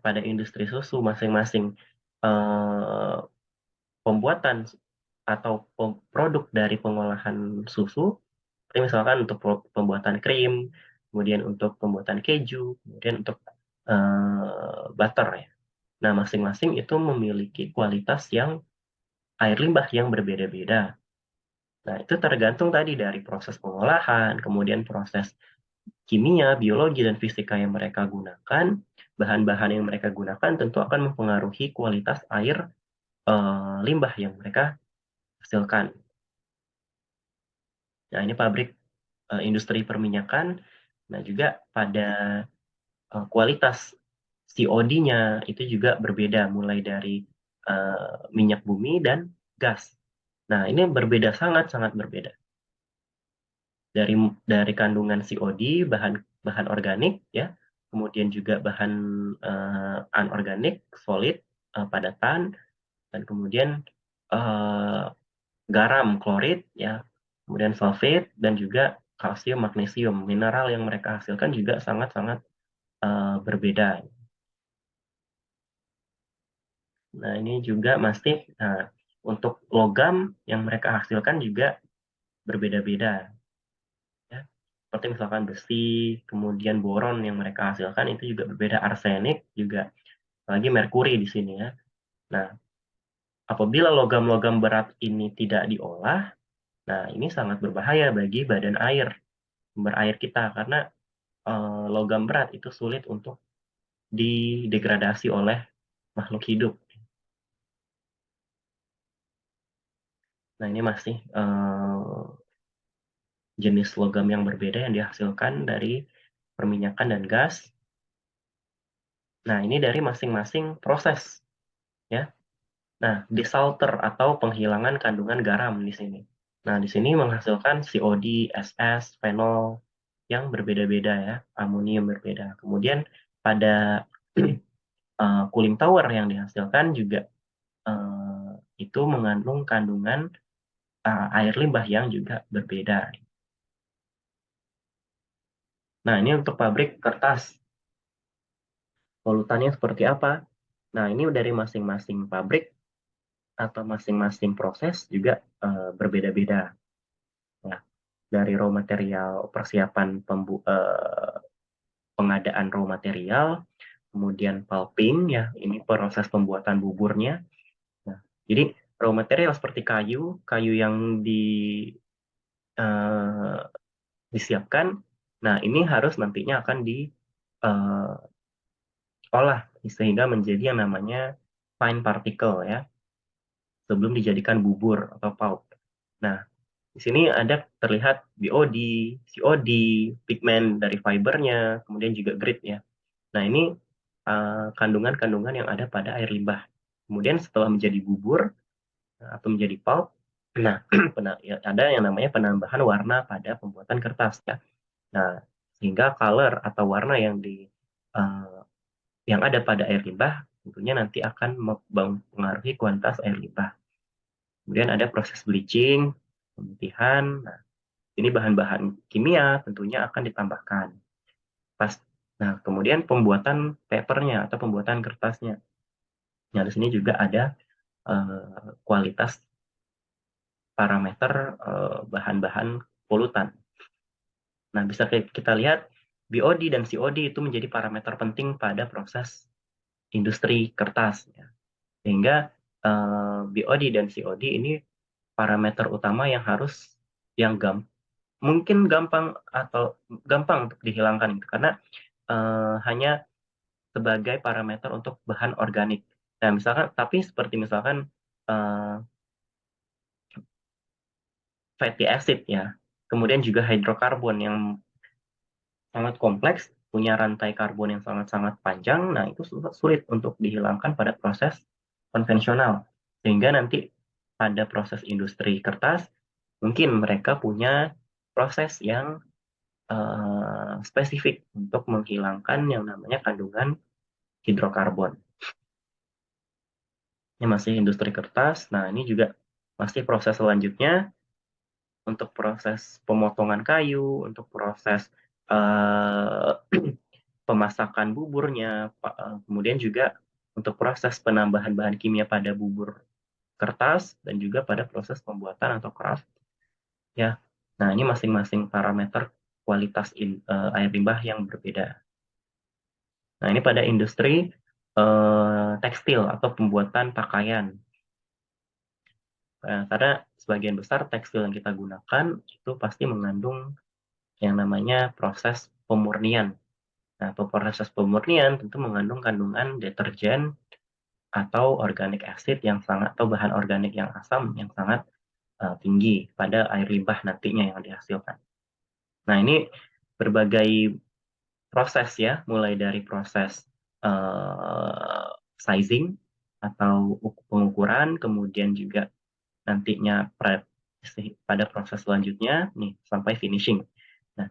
A: pada industri susu masing-masing eh, pembuatan atau produk dari pengolahan susu, seperti misalkan untuk pembuatan krim, kemudian untuk pembuatan keju, kemudian untuk butter ya. Nah, masing-masing itu memiliki kualitas yang air limbah yang berbeda-beda. Nah, itu tergantung tadi dari proses pengolahan, kemudian proses kimia, biologi, dan fisika yang mereka gunakan, bahan-bahan yang mereka gunakan tentu akan mempengaruhi kualitas air limbah yang mereka hasilkan. Nah, ini pabrik industri perminyakan. Nah, juga pada kualitas COD-nya itu juga berbeda, mulai dari minyak bumi dan gas. Nah, ini berbeda, sangat-sangat berbeda. Dari kandungan COD, bahan bahan organik ya, kemudian juga bahan anorganik, solid, padatan, dan kemudian eh, garam, klorid ya, kemudian sulfit dan juga kalsium, magnesium. Mineral yang mereka hasilkan juga sangat-sangat berbeda. Nah, ini juga masih untuk logam yang mereka hasilkan juga berbeda-beda ya. Seperti misalkan besi, kemudian boron yang mereka hasilkan itu juga berbeda, arsenik juga, lagi merkuri di sini ya. Nah, apabila logam-logam berat ini tidak diolah, nah ini sangat berbahaya bagi badan air, sumber air kita karena logam berat itu sulit untuk didegradasi oleh makhluk hidup. Nah, ini masih jenis logam yang berbeda yang dihasilkan dari perminyakan dan gas. Nah, ini dari masing-masing proses ya. Nah, desalter atau penghilangan kandungan garam di sini. Nah, di sini menghasilkan COD, SS, fenol yang berbeda-beda ya, amonium berbeda. Kemudian pada cooling tower yang dihasilkan juga itu mengandung kandungan air limbah yang juga berbeda. Nah, ini untuk pabrik kertas. Polutannya seperti apa? Nah, ini dari masing-masing pabrik atau masing-masing proses juga berbeda-beda. Nah, dari raw material persiapan pengadaan raw material, kemudian pulping ya, ini proses pembuatan buburnya. Nah, jadi raw material seperti kayu, kayu yang eh, disiapkan, nah ini harus nantinya akan diolah sehingga menjadi yang namanya fine particle ya, sebelum dijadikan bubur atau pulp. Nah, di sini ada terlihat BOD, COD, pigmen dari fibernya, kemudian juga grit ya. Nah, ini kandungan-kandungan yang ada pada air limbah. Kemudian setelah menjadi bubur atau menjadi pulp, nah ya, ada yang namanya penambahan warna pada pembuatan kertas ya. Nah, sehingga color atau warna yang yang ada pada air limbah tentunya nanti akan mempengaruhi kualitas air limbah. Kemudian ada proses bleaching, pemutihan. Nah, ini bahan-bahan kimia tentunya akan ditambahkan. Nah, kemudian pembuatan papernya atau pembuatan kertasnya. Nah, di sini juga ada kualitas parameter bahan-bahan polutan. Nah, bisa kita lihat BOD dan COD itu menjadi parameter penting pada proses industri kertas. Ya. Sehingga BOD dan COD ini parameter utama yang harus yang mungkin gampang untuk dihilangkan itu karena hanya sebagai parameter untuk bahan organik. Nah, misalkan tapi seperti misalkan fatty acid ya, kemudian juga hidrokarbon yang sangat kompleks, punya rantai karbon yang sangat-sangat panjang, nah itu sulit untuk dihilangkan pada proses konvensional. Sehingga nanti pada proses industri kertas, mungkin mereka punya proses yang spesifik untuk menghilangkan yang namanya kandungan hidrokarbon. Ini masih industri kertas, nah ini juga masih proses selanjutnya untuk proses pemotongan kayu, untuk proses pemasakan buburnya, kemudian juga untuk proses penambahan bahan kimia pada bubur kertas dan juga pada proses pembuatan atau craft ya. Nah, ini masing-masing parameter kualitas air limbah yang berbeda. Nah, ini pada industri tekstil atau pembuatan pakaian. Karena sebagian besar tekstil yang kita gunakan itu pasti mengandung yang namanya proses pemurnian. Nah, proses pemurnian tentu mengandung kandungan deterjen atau organic acid yang sangat atau bahan organik yang asam yang sangat tinggi pada air limbah nantinya yang dihasilkan. Nah, ini berbagai proses ya, mulai dari proses sizing atau pengukuran, kemudian juga nantinya pada proses selanjutnya nih sampai finishing. Nah,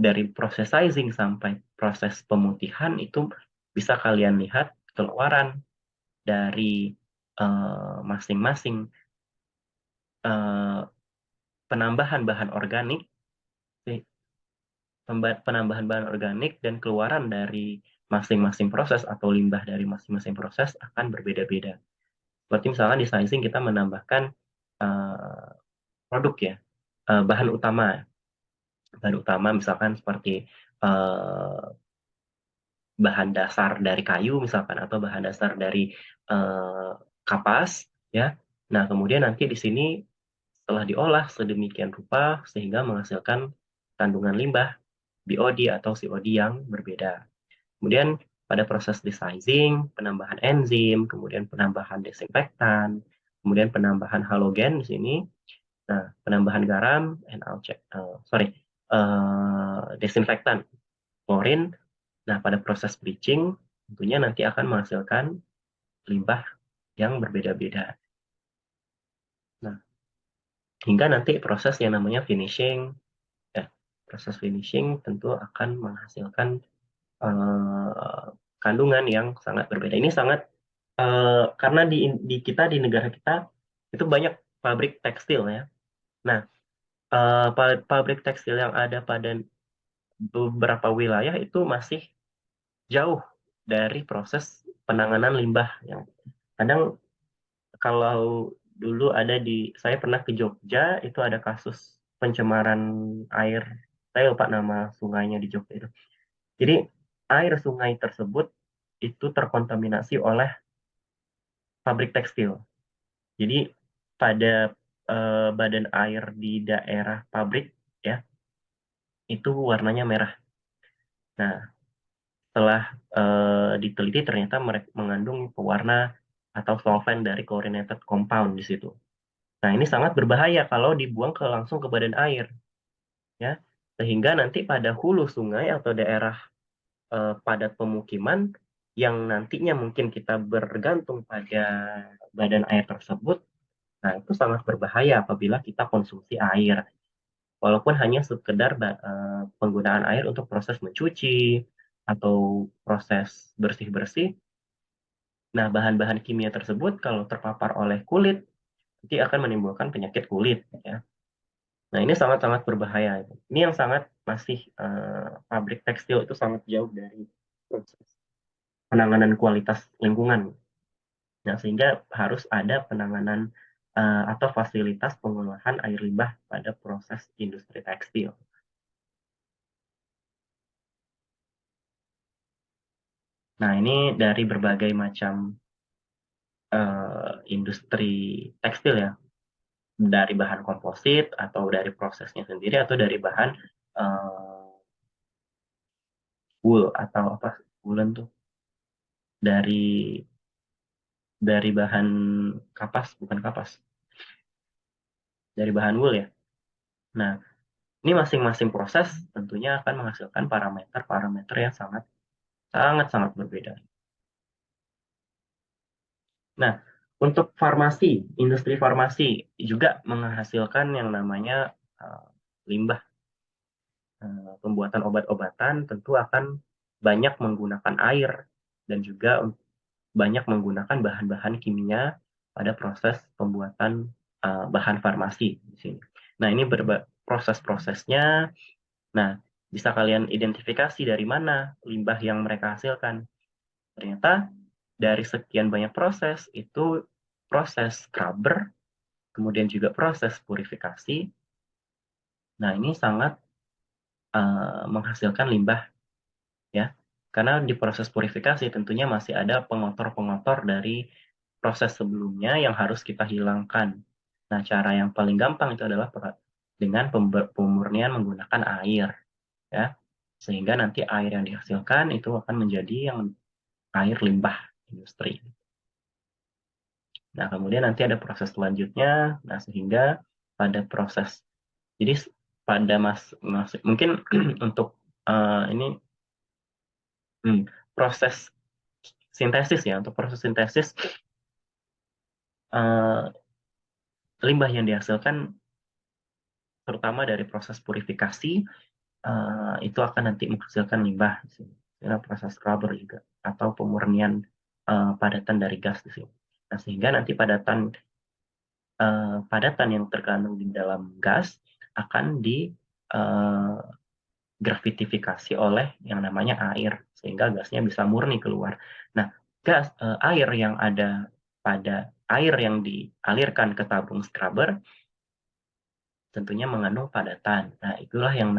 A: dari proses sizing sampai proses pemutihan itu bisa kalian lihat keluaran dari masing-masing penambahan bahan organik, penambahan bahan organik dan keluaran dari masing-masing proses atau limbah dari masing-masing proses akan berbeda-beda. Seperti misalnya di sizing kita menambahkan produk ya, bahan utama misalkan seperti bahan dasar dari kayu misalkan atau bahan dasar dari kapas ya. Nah, kemudian nanti di sini setelah diolah sedemikian rupa sehingga menghasilkan kandungan limbah BOD atau COD yang berbeda. Kemudian pada proses desizing, penambahan enzim, kemudian penambahan desinfektan, kemudian penambahan halogen di sini. Nah, penambahan garam, desinfektan, klorin. Nah, pada proses bleaching tentunya nanti akan menghasilkan limbah yang berbeda-beda. Nah, hingga nanti proses yang namanya finishing, ya, proses finishing tentu akan menghasilkan kandungan yang sangat berbeda. Ini sangat karena di kita di negara kita itu banyak pabrik tekstil ya. Nah, pabrik tekstil yang ada pada beberapa wilayah itu masih jauh dari proses penanganan limbah yang kadang kalau dulu saya pernah ke Jogja itu ada kasus pencemaran air, saya lupa nama sungainya di Jogja itu. Jadi air sungai tersebut itu terkontaminasi oleh pabrik tekstil. Jadi pada badan air di daerah pabrik ya itu warnanya merah. Nah, setelah diteliti ternyata mereka mengandung pewarna atau solvent dari chlorinated compound di situ. Nah, ini sangat berbahaya kalau dibuang langsung ke badan air, ya. Sehingga nanti pada hulu sungai atau daerah padat pemukiman yang nantinya mungkin kita bergantung pada badan air tersebut, nah itu sangat berbahaya apabila kita konsumsi air. Walaupun hanya sekedar penggunaan air untuk proses mencuci atau proses bersih-bersih. Nah, bahan-bahan kimia tersebut kalau terpapar oleh kulit, nanti akan menimbulkan penyakit kulit, ya. Nah, ini sangat-sangat berbahaya. Ini yang sangat masih pabrik tekstil itu sangat jauh dari proses penanganan kualitas lingkungan. Nah, sehingga harus ada penanganan atau fasilitas pengolahan air limbah pada proses industri tekstil. Nah, ini dari berbagai macam industri tekstil ya, dari bahan komposit atau dari prosesnya sendiri atau dari bahan wool atau apa, woolen tuh dari bahan kapas, bukan kapas, dari bahan wool ya. Nah, ini masing-masing proses tentunya akan menghasilkan parameter-parameter yang sangat sangat sangat berbeda. Nah, untuk farmasi, industri farmasi juga menghasilkan yang namanya limbah. Pembuatan obat-obatan tentu akan banyak menggunakan air dan juga banyak menggunakan bahan-bahan kimia pada proses pembuatan bahan farmasi di sini. Nah, ini proses-prosesnya. Nah, bisa kalian identifikasi dari mana limbah yang mereka hasilkan. Ternyata dari sekian banyak proses, itu proses scrubber, kemudian juga proses purifikasi. Nah, ini sangat menghasilkan limbah, ya. Karena di proses purifikasi tentunya masih ada pengotor-pengotor dari proses sebelumnya yang harus kita hilangkan. Nah, cara yang paling gampang itu adalah dengan pemurnian menggunakan air, ya. Sehingga nanti air yang dihasilkan itu akan menjadi yang air limbah industri. Nah, kemudian nanti ada proses selanjutnya. Nah, sehingga pada proses, jadi pada mungkin untuk ini proses sintesis ya, untuk proses sintesis limbah yang dihasilkan terutama dari proses purifikasi itu akan nanti menghasilkan limbah di sini. Karena proses scrubber juga atau pemurnian padatan dari gas di sini. Nah, sehingga nanti padatan yang terkandung di dalam gas akan di gravitifikasi oleh yang namanya air sehingga gasnya bisa murni keluar. Nah, air yang ada pada air yang dialirkan ke tabung scrubber tentunya mengandung padatan. Nah, itulah yang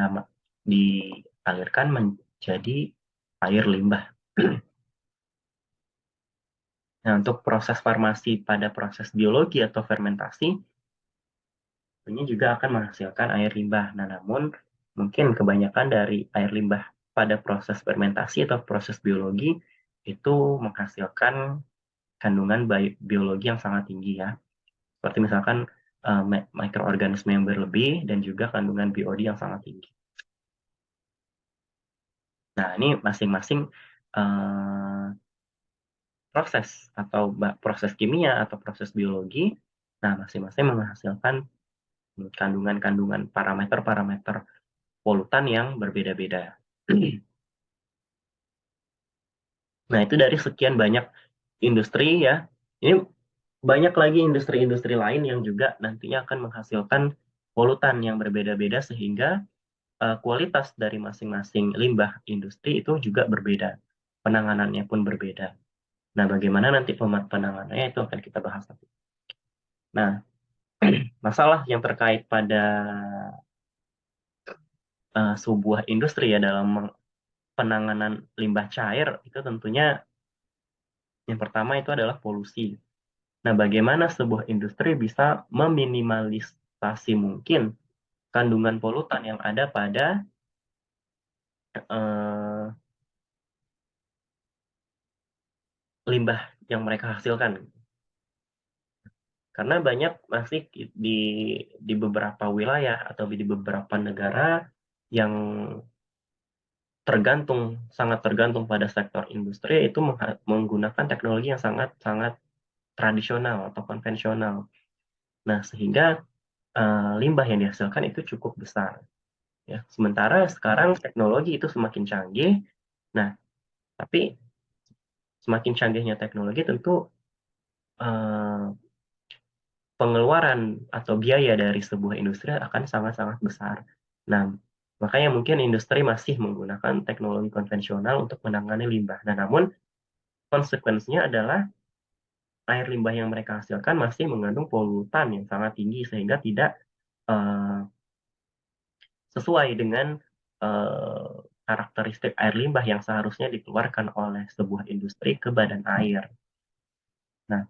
A: dialirkan menjadi air limbah. Nah, untuk proses farmasi pada proses biologi atau fermentasi tentunya juga akan menghasilkan air limbah. Nah, namun mungkin kebanyakan dari air limbah pada proses fermentasi atau proses biologi itu menghasilkan kandungan biologi yang sangat tinggi ya. Seperti misalkan mikroorganisme yang berlebih dan juga kandungan BOD yang sangat tinggi. Nah, ini masing-masing proses atau proses kimia atau proses biologi, nah masing-masing menghasilkan kandungan-kandungan parameter-parameter polutan yang berbeda-beda. Nah, itu dari sekian banyak industri ya. Ini banyak lagi industri-industri lain yang juga nantinya akan menghasilkan polutan yang berbeda-beda sehingga kualitas dari masing-masing limbah industri itu juga berbeda. Penanganannya pun berbeda. Nah, bagaimana nanti penanganannya itu akan kita bahas nanti. Nah, masalah yang terkait pada sebuah industri ya dalam penanganan limbah cair itu tentunya yang pertama itu adalah polusi. Nah, bagaimana sebuah industri bisa meminimalisasi mungkin kandungan polutan yang ada pada eh, limbah yang mereka hasilkan. Karena banyak masih di beberapa wilayah atau di beberapa negara yang sangat tergantung pada sektor industri itu menggunakan teknologi yang sangat-sangat tradisional atau konvensional. Nah, sehingga limbah yang dihasilkan itu cukup besar. Ya. Sementara sekarang teknologi itu semakin canggih, Nah, tapi semakin canggihnya teknologi tentu eh, pengeluaran atau biaya dari sebuah industri akan sangat-sangat besar. Nah, makanya mungkin industri masih menggunakan teknologi konvensional untuk menangani limbah. Nah, namun konsekuensinya adalah air limbah yang mereka hasilkan masih mengandung polutan yang sangat tinggi sehingga tidak eh, sesuai dengan eh, karakteristik air limbah yang seharusnya dikeluarkan oleh sebuah industri ke badan air. Nah,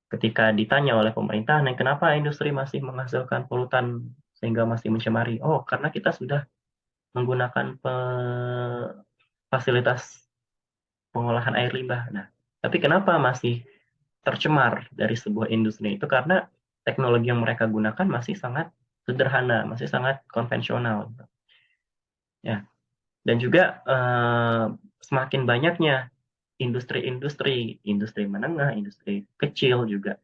A: ketika ditanya oleh pemerintah, nah kenapa industri masih menghasilkan polutan sehingga masih mencemari? Oh, karena kita sudah menggunakan fasilitas pengolahan air limbah. Nah, tapi kenapa masih tercemar dari sebuah industri? Itu karena teknologi yang mereka gunakan masih sangat sederhana, masih sangat konvensional. Ya, dan juga semakin banyaknya industri menengah, industri kecil juga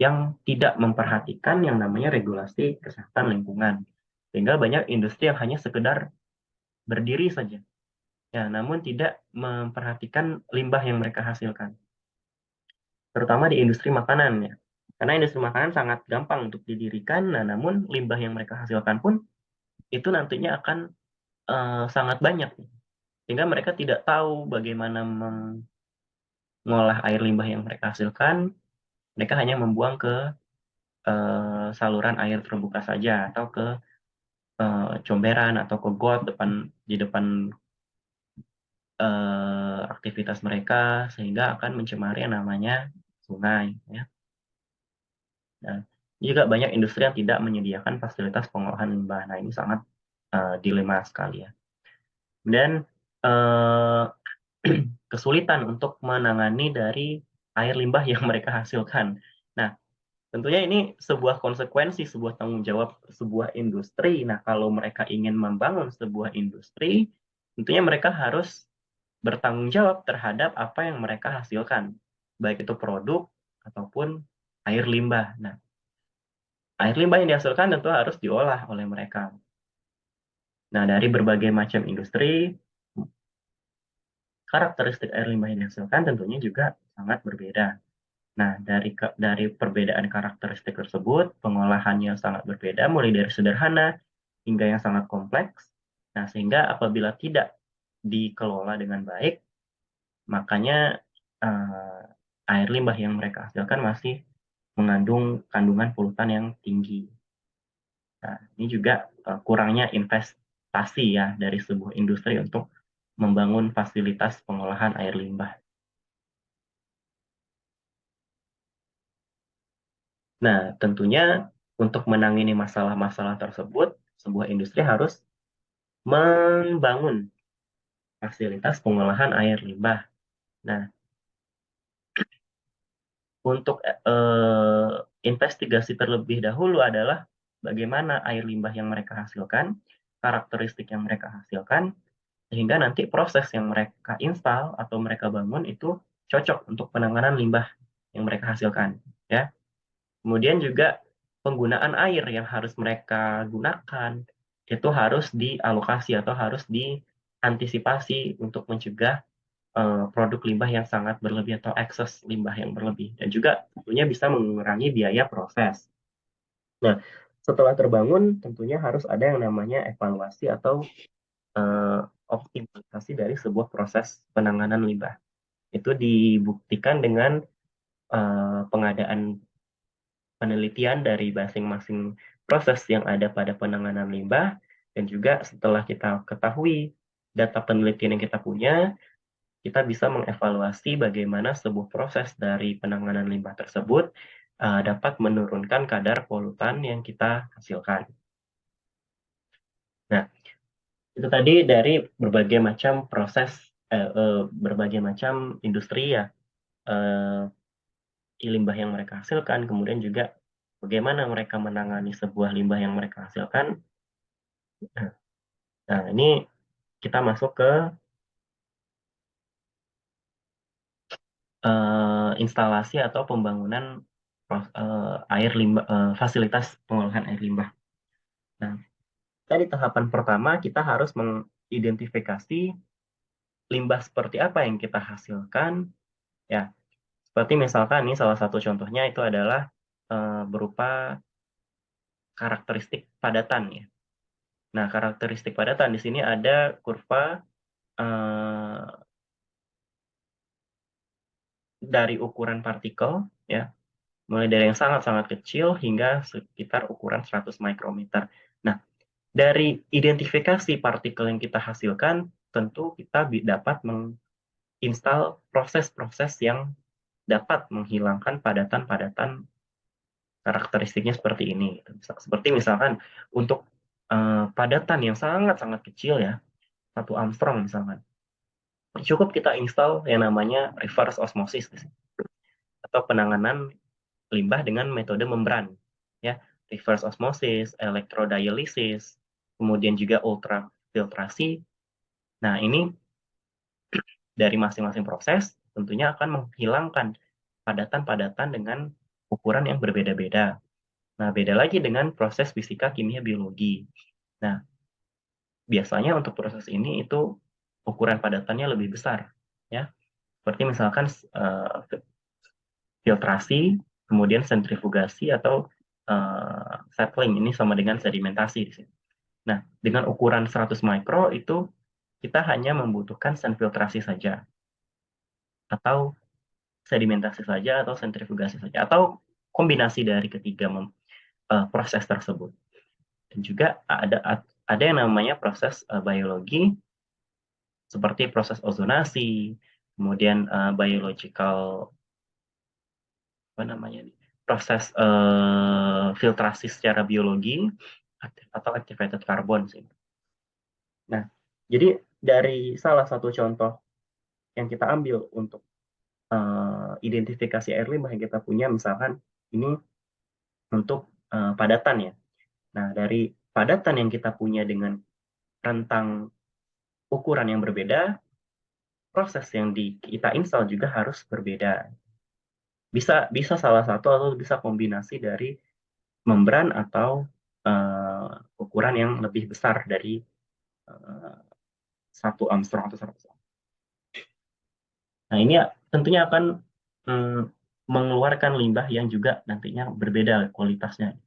A: yang tidak memperhatikan yang namanya regulasi kesehatan lingkungan. Sehingga banyak industri yang hanya sekedar berdiri saja. Ya, namun tidak memperhatikan limbah yang mereka hasilkan. Terutama di industri makanan ya. Karena industri makanan sangat gampang untuk didirikan, nah namun limbah yang mereka hasilkan pun itu nantinya akan sangat banyak. Sehingga mereka tidak tahu bagaimana mengolah air limbah yang mereka hasilkan, mereka hanya membuang ke saluran air terbuka saja atau ke comberan atau ke got di depan aktivitas mereka sehingga akan mencemari yang namanya sungai ya. Nah, juga banyak industri yang tidak menyediakan fasilitas pengolahan limbah. Nah, ini sangat dilema sekali ya. Dan eh, kesulitan untuk menangani dari air limbah yang mereka hasilkan. Nah, tentunya ini sebuah konsekuensi, sebuah tanggung jawab sebuah industri. Nah, kalau mereka ingin membangun sebuah industri, tentunya mereka harus bertanggung jawab terhadap apa yang mereka hasilkan, baik itu produk ataupun air limbah. Nah, air limbah yang dihasilkan tentu harus diolah oleh mereka. Nah, dari berbagai macam industri, karakteristik air limbah yang dihasilkan tentunya juga sangat berbeda. Nah, dari perbedaan karakteristik tersebut, pengolahannya sangat berbeda, mulai dari sederhana hingga yang sangat kompleks. Nah, sehingga apabila tidak dikelola dengan baik, makanya eh, air limbah yang mereka hasilkan masih mengandung kandungan polutan yang tinggi. Nah, ini juga kurangnya investasi ya dari sebuah industri untuk membangun fasilitas pengolahan air limbah. Nah, tentunya untuk menangani masalah-masalah tersebut, sebuah industri harus membangun fasilitas pengolahan air limbah. Nah, untuk investigasi terlebih dahulu adalah bagaimana air limbah yang mereka hasilkan, karakteristik yang mereka hasilkan, sehingga nanti proses yang mereka install atau mereka bangun itu cocok untuk penanganan limbah yang mereka hasilkan. Ya, kemudian juga penggunaan air yang harus mereka gunakan itu harus dialokasi atau harus diantisipasi untuk mencegah produk limbah yang sangat berlebih atau ekses limbah yang berlebih dan juga tentunya bisa mengurangi biaya proses. Nah, setelah terbangun tentunya harus ada yang namanya evaluasi atau eh, optimalisasi dari sebuah proses penanganan limbah. Itu dibuktikan dengan pengadaan penelitian dari masing-masing proses yang ada pada penanganan limbah dan juga setelah kita ketahui data penelitian yang kita punya, kita bisa mengevaluasi bagaimana sebuah proses dari penanganan limbah tersebut dapat menurunkan kadar polutan yang kita hasilkan. Nah, itu tadi dari berbagai macam proses, berbagai macam industri ya, eh, limbah yang mereka hasilkan, kemudian juga bagaimana mereka menangani sebuah limbah yang mereka hasilkan. Nah, ini kita masuk ke instalasi atau pembangunan air limbah, fasilitas pengolahan air limbah. Nah, tadi tahapan pertama kita harus mengidentifikasi limbah seperti apa yang kita hasilkan? Ya, seperti misalkan ini salah satu contohnya itu adalah berupa karakteristik padatan ya. Nah, karakteristik padatan di sini ada kurva dari ukuran partikel ya, mulai dari yang sangat-sangat kecil hingga sekitar ukuran 100 mikrometer. Nah, dari identifikasi partikel yang kita hasilkan, tentu kita dapat menginstal proses-proses yang dapat menghilangkan padatan-padatan karakteristiknya seperti ini. Seperti misalkan untuk padatan yang sangat-sangat kecil ya, 1 Armstrong misalkan, cukup kita install yang namanya reverse osmosis atau penanganan limbah dengan metode membran, ya, reverse osmosis, elektrodialisis, kemudian juga ultrafiltrasi. Nah, ini dari masing-masing proses tentunya akan menghilangkan padatan-padatan dengan ukuran yang berbeda-beda. Nah, beda lagi dengan proses fisika, kimia, biologi. Nah, biasanya untuk proses ini itu ukuran padatannya lebih besar, ya. Seperti misalkan filtrasi, kemudian sentrifugasi atau settling, ini sama dengan sedimentasi di sini. Nah, dengan ukuran 100 mikro itu kita hanya membutuhkan senfiltrasi saja, atau sedimentasi saja, atau sentrifugasi saja, atau kombinasi dari ketiga proses tersebut. Dan juga ada yang namanya proses biologi, seperti proses ozonasi, kemudian biological apa namanya nih, proses filtrasi secara biologi atau activated carbon sih. Nah, jadi dari salah satu contoh yang kita ambil untuk identifikasi air limbah yang kita punya, misalkan ini untuk padatan ya. Nah, dari padatan yang kita punya dengan rentang ukuran yang berbeda, proses yang kita install juga harus berbeda. Bisa salah satu atau bisa kombinasi dari membran atau ukuran yang lebih besar dari 1 Armstrong atau 100 Armstrong. Nah, ini tentunya akan mengeluarkan limbah yang juga nantinya berbeda kualitasnya.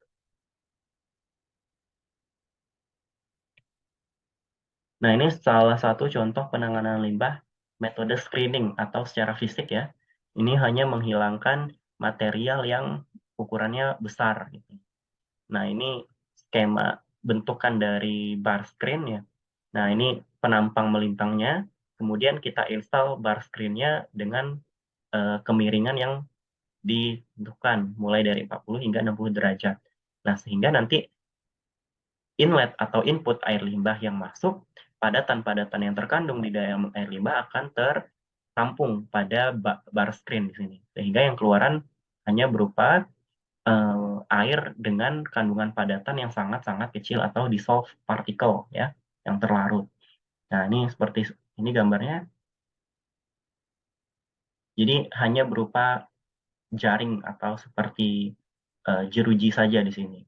A: Nah, ini salah satu contoh penanganan limbah metode screening atau secara fisik ya. Ini hanya menghilangkan material yang ukurannya besar gitu. Nah, ini skema bentukan dari bar screen ya. Nah, ini penampang melintangnya, kemudian kita install bar screen-nya dengan kemiringan yang ditentukan, mulai dari 40 hingga 60 derajat. Nah, sehingga nanti inlet atau input air limbah yang masuk, padatan-padatan yang terkandung di dalam air limbah akan tertampung pada bar screen di sini. Sehingga yang keluaran hanya berupa air dengan kandungan padatan yang sangat-sangat kecil atau dissolved particle ya, yang terlarut. Nah, ini seperti ini gambarnya. Jadi hanya berupa jaring atau seperti jeruji saja di sini.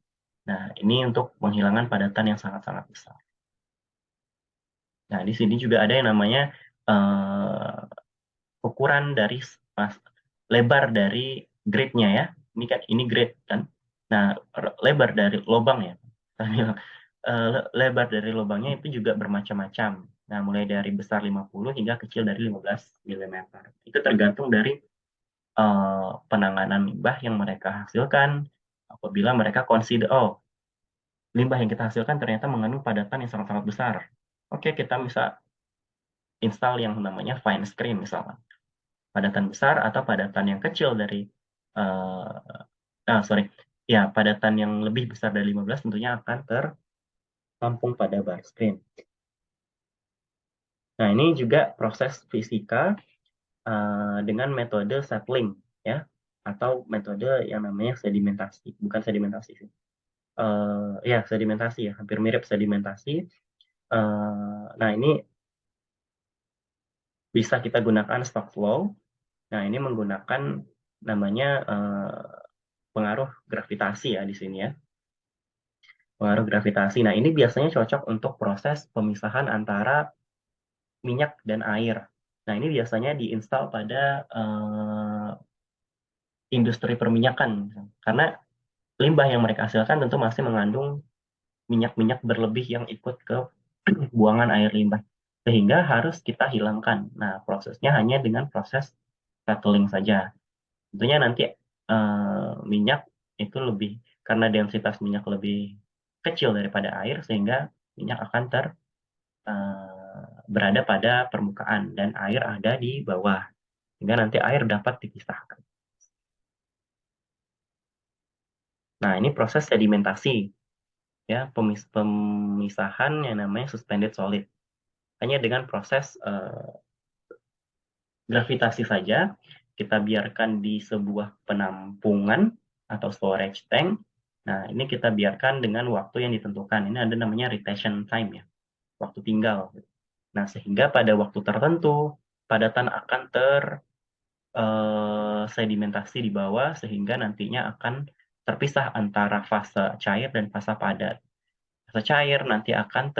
A: Nah, ini untuk menghilangkan padatan yang sangat-sangat besar. Nah, di sini juga ada yang namanya ukuran dari lebar dari grade-nya ya. Ini kan ini grade kan. Nah, lebar dari lubang ya. Lebar dari lubangnya itu juga bermacam-macam. Nah, mulai dari besar 50 hingga kecil dari 15 mm. Itu tergantung dari penanganan limbah yang mereka hasilkan. Apabila mereka consider, oh, limbah yang kita hasilkan ternyata mengandung padatan yang sangat-sangat besar. Oke, kita bisa install yang namanya fine screen misalnya. Padatan besar atau padatan yang kecil dari padatan yang lebih besar dari 15 tentunya akan tertampung pada bar screen. Nah, ini juga proses fisika dengan metode settling ya, atau metode yang namanya sedimentasi, bukan sedimentasi sih. Sedimentasi ya, hampir mirip sedimentasi. Nah, ini bisa kita gunakan stock flow. Nah, ini menggunakan namanya pengaruh gravitasi ya di sini ya. Pengaruh gravitasi. Nah, ini biasanya cocok untuk proses pemisahan antara minyak dan air. Nah, ini biasanya diinstal pada industri perminyakan, karena limbah yang mereka hasilkan tentu masih mengandung minyak-minyak berlebih yang ikut ke buangan air limbah, sehingga harus kita hilangkan. Nah, prosesnya hanya dengan proses shuttling saja. Tentunya nanti minyak itu lebih, karena densitas minyak lebih kecil daripada air, sehingga minyak akan berada pada permukaan dan air ada di bawah, sehingga nanti air dapat dipisahkan. Nah, ini proses sedimentasi, ya, pemisahan yang namanya suspended solid. Hanya dengan proses gravitasi saja, kita biarkan di sebuah penampungan atau storage tank. Nah, ini kita biarkan dengan waktu yang ditentukan. Ini ada namanya retention time, ya, waktu tinggal. Nah, sehingga pada waktu tertentu, padatan akan sedimentasi di bawah, sehingga nantinya akan terpisah antara fase cair dan fase padat. Fase cair nanti akan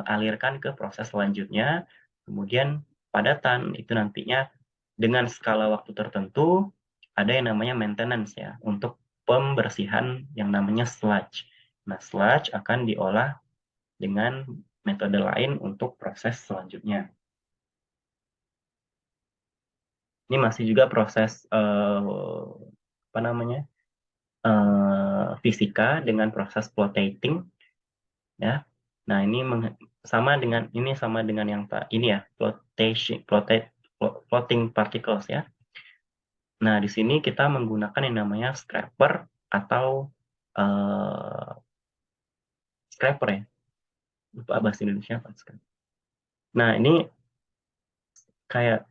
A: alirkan ke proses selanjutnya, kemudian padatan itu nantinya dengan skala waktu tertentu ada yang namanya maintenance, ya, untuk pembersihan yang namanya sludge. Nah, sludge akan diolah dengan metode lain untuk proses selanjutnya. Ini masih juga proses apa namanya fisika dengan proses flotating, ya. Nah, ini sama dengan yang ini, ya, floating particles, ya. Nah, di sini kita menggunakan yang namanya scraper atau scraper, ya. Lupa bahasa Indonesia apa scraper. Nah, ini kayak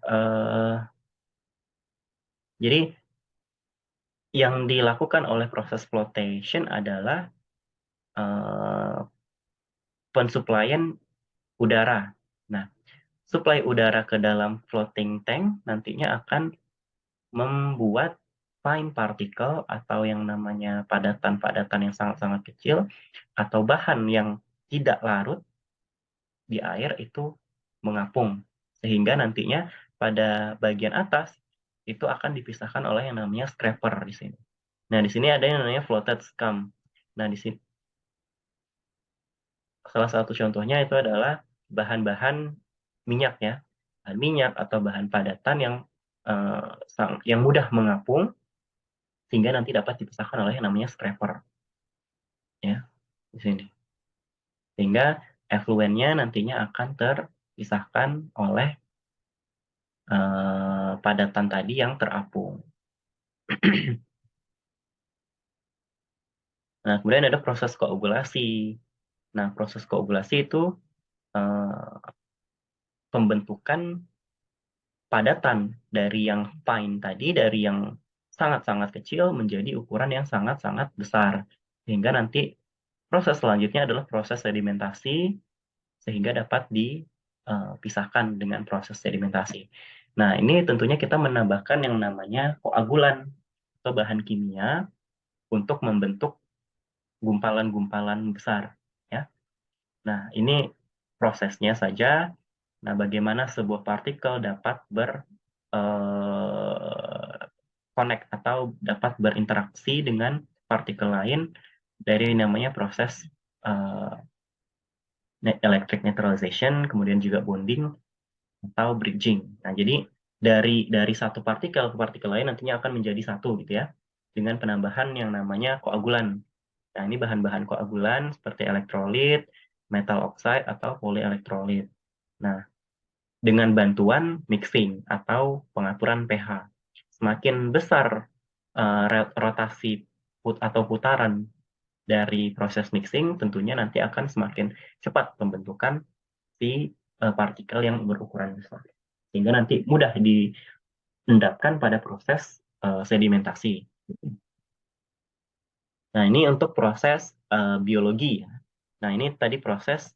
A: jadi yang dilakukan oleh proses flotation adalah pensuplaian udara. Nah, suplai udara ke dalam floating tank nantinya akan membuat fine particle atau yang namanya padatan-padatan yang sangat-sangat kecil atau bahan yang tidak larut di air itu mengapung, sehingga nantinya pada bagian atas itu akan dipisahkan oleh yang namanya scraper di sini. Nah, di sini ada yang namanya floated scum. Nah, di sini salah satu contohnya itu adalah bahan-bahan minyak, ya, bahan minyak atau bahan padatan yang mudah mengapung, sehingga nanti dapat dipisahkan oleh yang namanya scraper, ya, di sini. Sehingga efluennya nantinya akan terpisahkan oleh padatan tadi yang terapung. Nah, kemudian ada proses koagulasi. Nah, proses koagulasi itu pembentukan padatan dari yang fine tadi, dari yang sangat-sangat kecil menjadi ukuran yang sangat-sangat besar. Sehingga nanti proses selanjutnya adalah proses sedimentasi, sehingga dapat dipisahkan dengan proses sedimentasi. Nah, ini tentunya kita menambahkan yang namanya koagulan atau bahan kimia untuk membentuk gumpalan-gumpalan besar, ya. Nah, ini prosesnya saja. Nah, bagaimana sebuah partikel dapat connect atau dapat berinteraksi dengan partikel lain dari namanya proses electric neutralization, kemudian juga bonding atau bridging. Nah, jadi dari satu partikel ke partikel lain nantinya akan menjadi satu, gitu, ya, dengan penambahan yang namanya koagulan. Nah, ini bahan-bahan koagulan seperti elektrolit, metal oxide, atau polyelektrolit. Nah, dengan bantuan mixing atau pengaturan pH. Semakin besar rotasi atau putaran dari proses mixing, tentunya nanti akan semakin cepat pembentukan si partikel yang berukuran besar. Sehingga nanti mudah diendapkan pada proses sedimentasi. Nah, ini untuk proses biologi, ya. Nah, ini tadi proses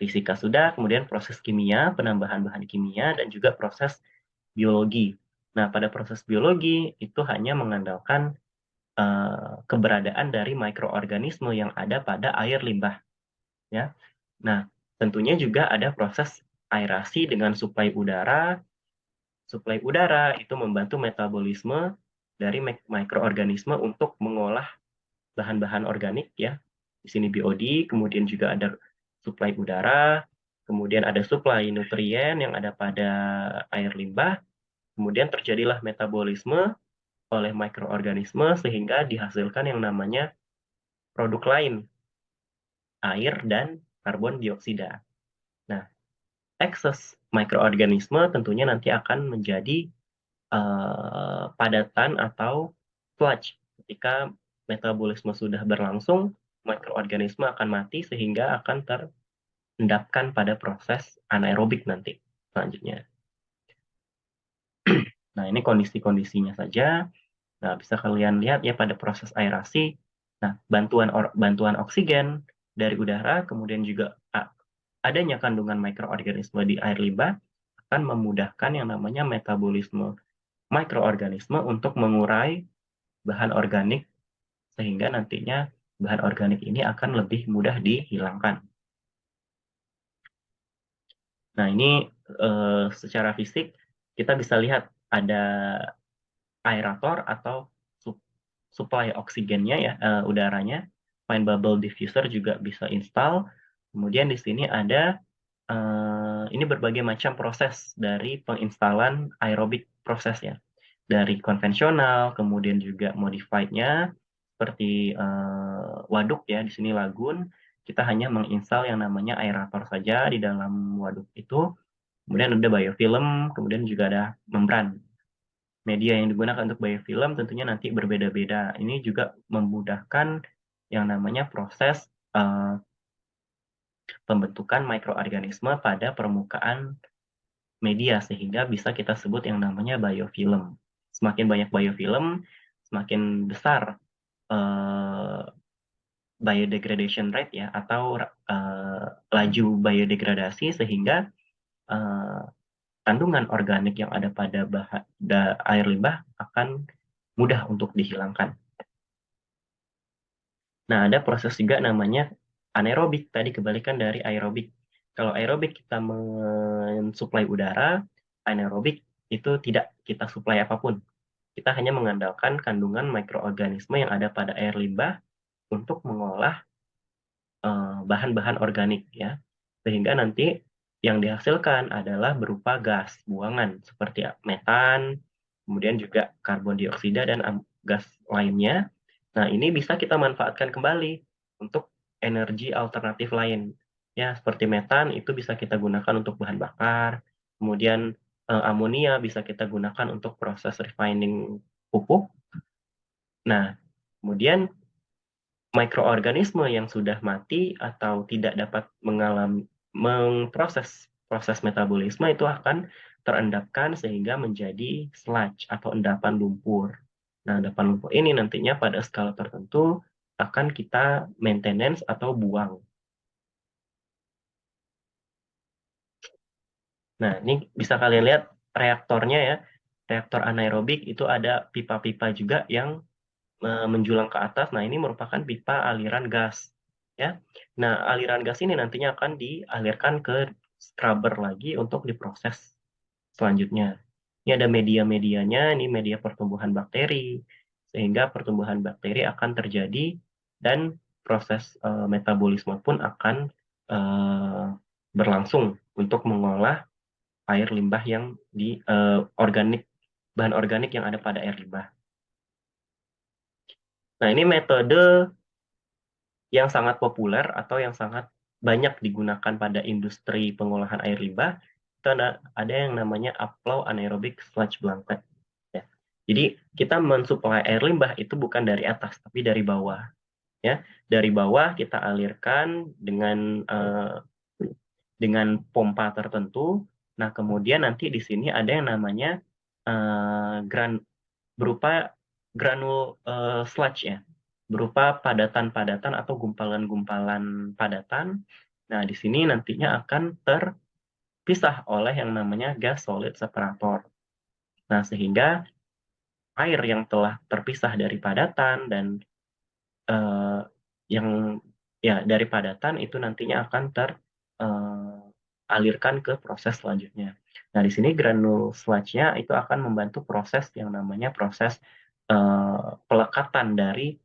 A: fisika sudah, kemudian proses kimia, penambahan bahan kimia, dan juga proses biologi. Nah, pada proses biologi itu hanya mengandalkan keberadaan dari mikroorganisme yang ada pada air limbah, ya. Nah, tentunya juga ada proses aerasi dengan suplai udara. Suplai udara itu membantu metabolisme dari mikroorganisme untuk mengolah bahan-bahan organik ya. Di sini BOD, kemudian juga ada suplai udara, kemudian ada suplai nutrien yang ada pada air limbah, kemudian terjadilah metabolisme oleh mikroorganisme sehingga dihasilkan yang namanya produk lain, air dan karbon dioksida. Nah, ekses mikroorganisme tentunya nanti akan menjadi padatan atau sludge. Ketika metabolisme sudah berlangsung, mikroorganisme akan mati sehingga akan terendapkan pada proses anaerobik nanti selanjutnya. Nah, ini kondisi-kondisinya saja. Nah, bisa kalian lihat ya pada proses aerasi. Nah, bantuan oksigen dari udara, kemudian juga adanya kandungan mikroorganisme di air limbah akan memudahkan yang namanya metabolisme mikroorganisme untuk mengurai bahan organik sehingga nantinya bahan organik ini akan lebih mudah dihilangkan. Nah, ini secara fisik kita bisa lihat ada aerator atau supply oksigennya ya, udaranya. Fine bubble diffuser juga bisa install. Kemudian di sini ada ini berbagai macam proses dari penginstalan aerobik proses ya. Dari konvensional, kemudian juga modified-nya seperti waduk ya, di sini lagun. Kita hanya menginstal yang namanya aerator saja di dalam waduk itu. Kemudian ada biofilm, kemudian juga ada membran. Media yang digunakan untuk biofilm tentunya nanti berbeda-beda. Ini juga memudahkan yang namanya proses pembentukan mikroorganisme pada permukaan media sehingga bisa kita sebut yang namanya biofilm. Semakin banyak biofilm, semakin besar biodegradation rate ya atau laju biodegradasi sehingga kandungan organik yang ada pada air limbah akan mudah untuk dihilangkan. Nah, ada proses juga namanya anaerobik, tadi kebalikan dari aerobik. Kalau aerobik kita mensuplai udara, anaerobik itu tidak kita suplai apapun. Kita hanya mengandalkan kandungan mikroorganisme yang ada pada air limbah untuk mengolah bahan-bahan organik ya. Sehingga nanti yang dihasilkan adalah berupa gas buangan seperti metan, kemudian juga karbon dioksida dan gas lainnya. Nah, ini bisa kita manfaatkan kembali untuk energi alternatif lain. Ya, seperti metan itu bisa kita gunakan untuk bahan bakar. Kemudian amonia bisa kita gunakan untuk proses refining pupuk. Nah, kemudian mikroorganisme yang sudah mati atau tidak dapat memproses proses metabolisme itu akan terendapkan sehingga menjadi sludge atau endapan lumpur. Nah, endapan lumpur ini nantinya pada skala tertentu akan kita maintenance atau buang. Nah, ini bisa kalian lihat reaktornya ya. Reaktor anaerobik itu ada pipa-pipa juga yang menjulang ke atas. Nah, ini merupakan pipa aliran gas. Ya. Nah, aliran gas ini nantinya akan dialirkan ke scrubber lagi untuk diproses selanjutnya. Ini ada media-medianya, ini media pertumbuhan bakteri, sehingga pertumbuhan bakteri akan terjadi dan proses metabolisme pun akan berlangsung untuk mengolah air limbah yang bahan organik yang ada pada air limbah. Nah, ini metode yang sangat populer atau yang sangat banyak digunakan pada industri pengolahan air limbah itu ada yang namanya upflow anaerobic sludge blanket. Ya. Jadi kita mensuplai air limbah itu bukan dari atas tapi dari bawah. Ya, dari bawah kita alirkan dengan pompa tertentu. Nah, kemudian nanti di sini ada yang namanya berupa granul sludge ya, berupa padatan-padatan atau gumpalan-gumpalan padatan. Nah, di sini nantinya akan terpisah oleh yang namanya gas solid separator. Nah, sehingga air yang telah terpisah dari padatan dan yang ya dari padatan itu nantinya akan alirkan ke proses selanjutnya. Nah, di sini granul sludge-nya itu akan membantu proses yang namanya proses pelekatan dari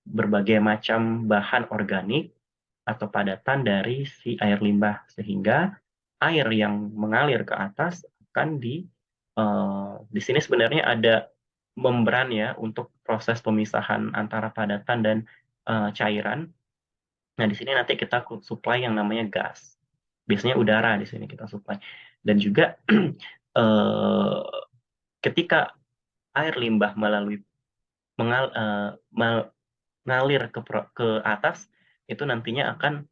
A: berbagai macam bahan organik atau padatan dari si air limbah, sehingga air yang mengalir ke atas akan di sini sebenarnya ada membran ya untuk proses pemisahan antara padatan dan cairan. Nah, di sini nanti kita supply yang namanya gas. Biasanya udara di sini kita supply. Dan juga eh, ketika air limbah mengalir ke atas, itu nantinya akan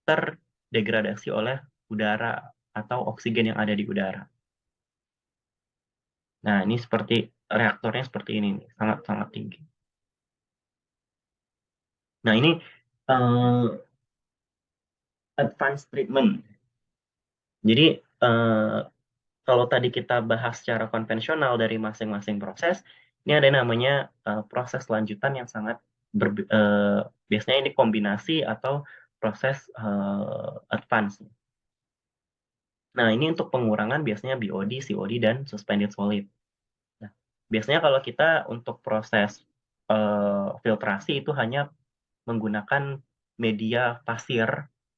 A: terdegradasi oleh udara atau oksigen yang ada di udara. Nah, ini seperti reaktornya seperti ini nih, sangat-sangat tinggi. Nah, ini advanced treatment. Jadi, kalau tadi kita bahas secara konvensional dari masing-masing proses, ini ada namanya proses lanjutan yang sangat biasanya ini kombinasi atau proses advance. Nah, ini untuk pengurangan biasanya BOD, COD, dan suspended solid. Nah, biasanya kalau kita untuk proses filtrasi itu hanya menggunakan media pasir,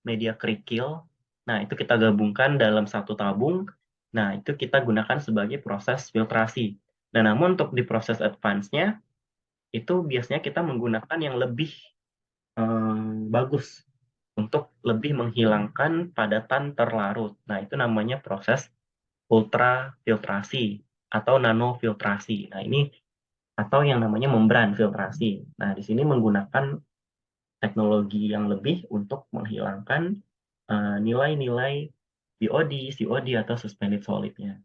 A: media kerikil. Nah, itu kita gabungkan dalam satu tabung. Nah, itu kita gunakan sebagai proses filtrasi. Nah, namun untuk di proses advance-nya, itu biasanya kita menggunakan yang lebih bagus untuk lebih menghilangkan padatan terlarut. Nah, itu namanya proses ultrafiltrasi atau nanofiltrasi. Nah, ini atau yang namanya membran filtrasi. Nah, di sini menggunakan teknologi yang lebih untuk menghilangkan nilai-nilai BOD, COD, atau suspended solid-nya.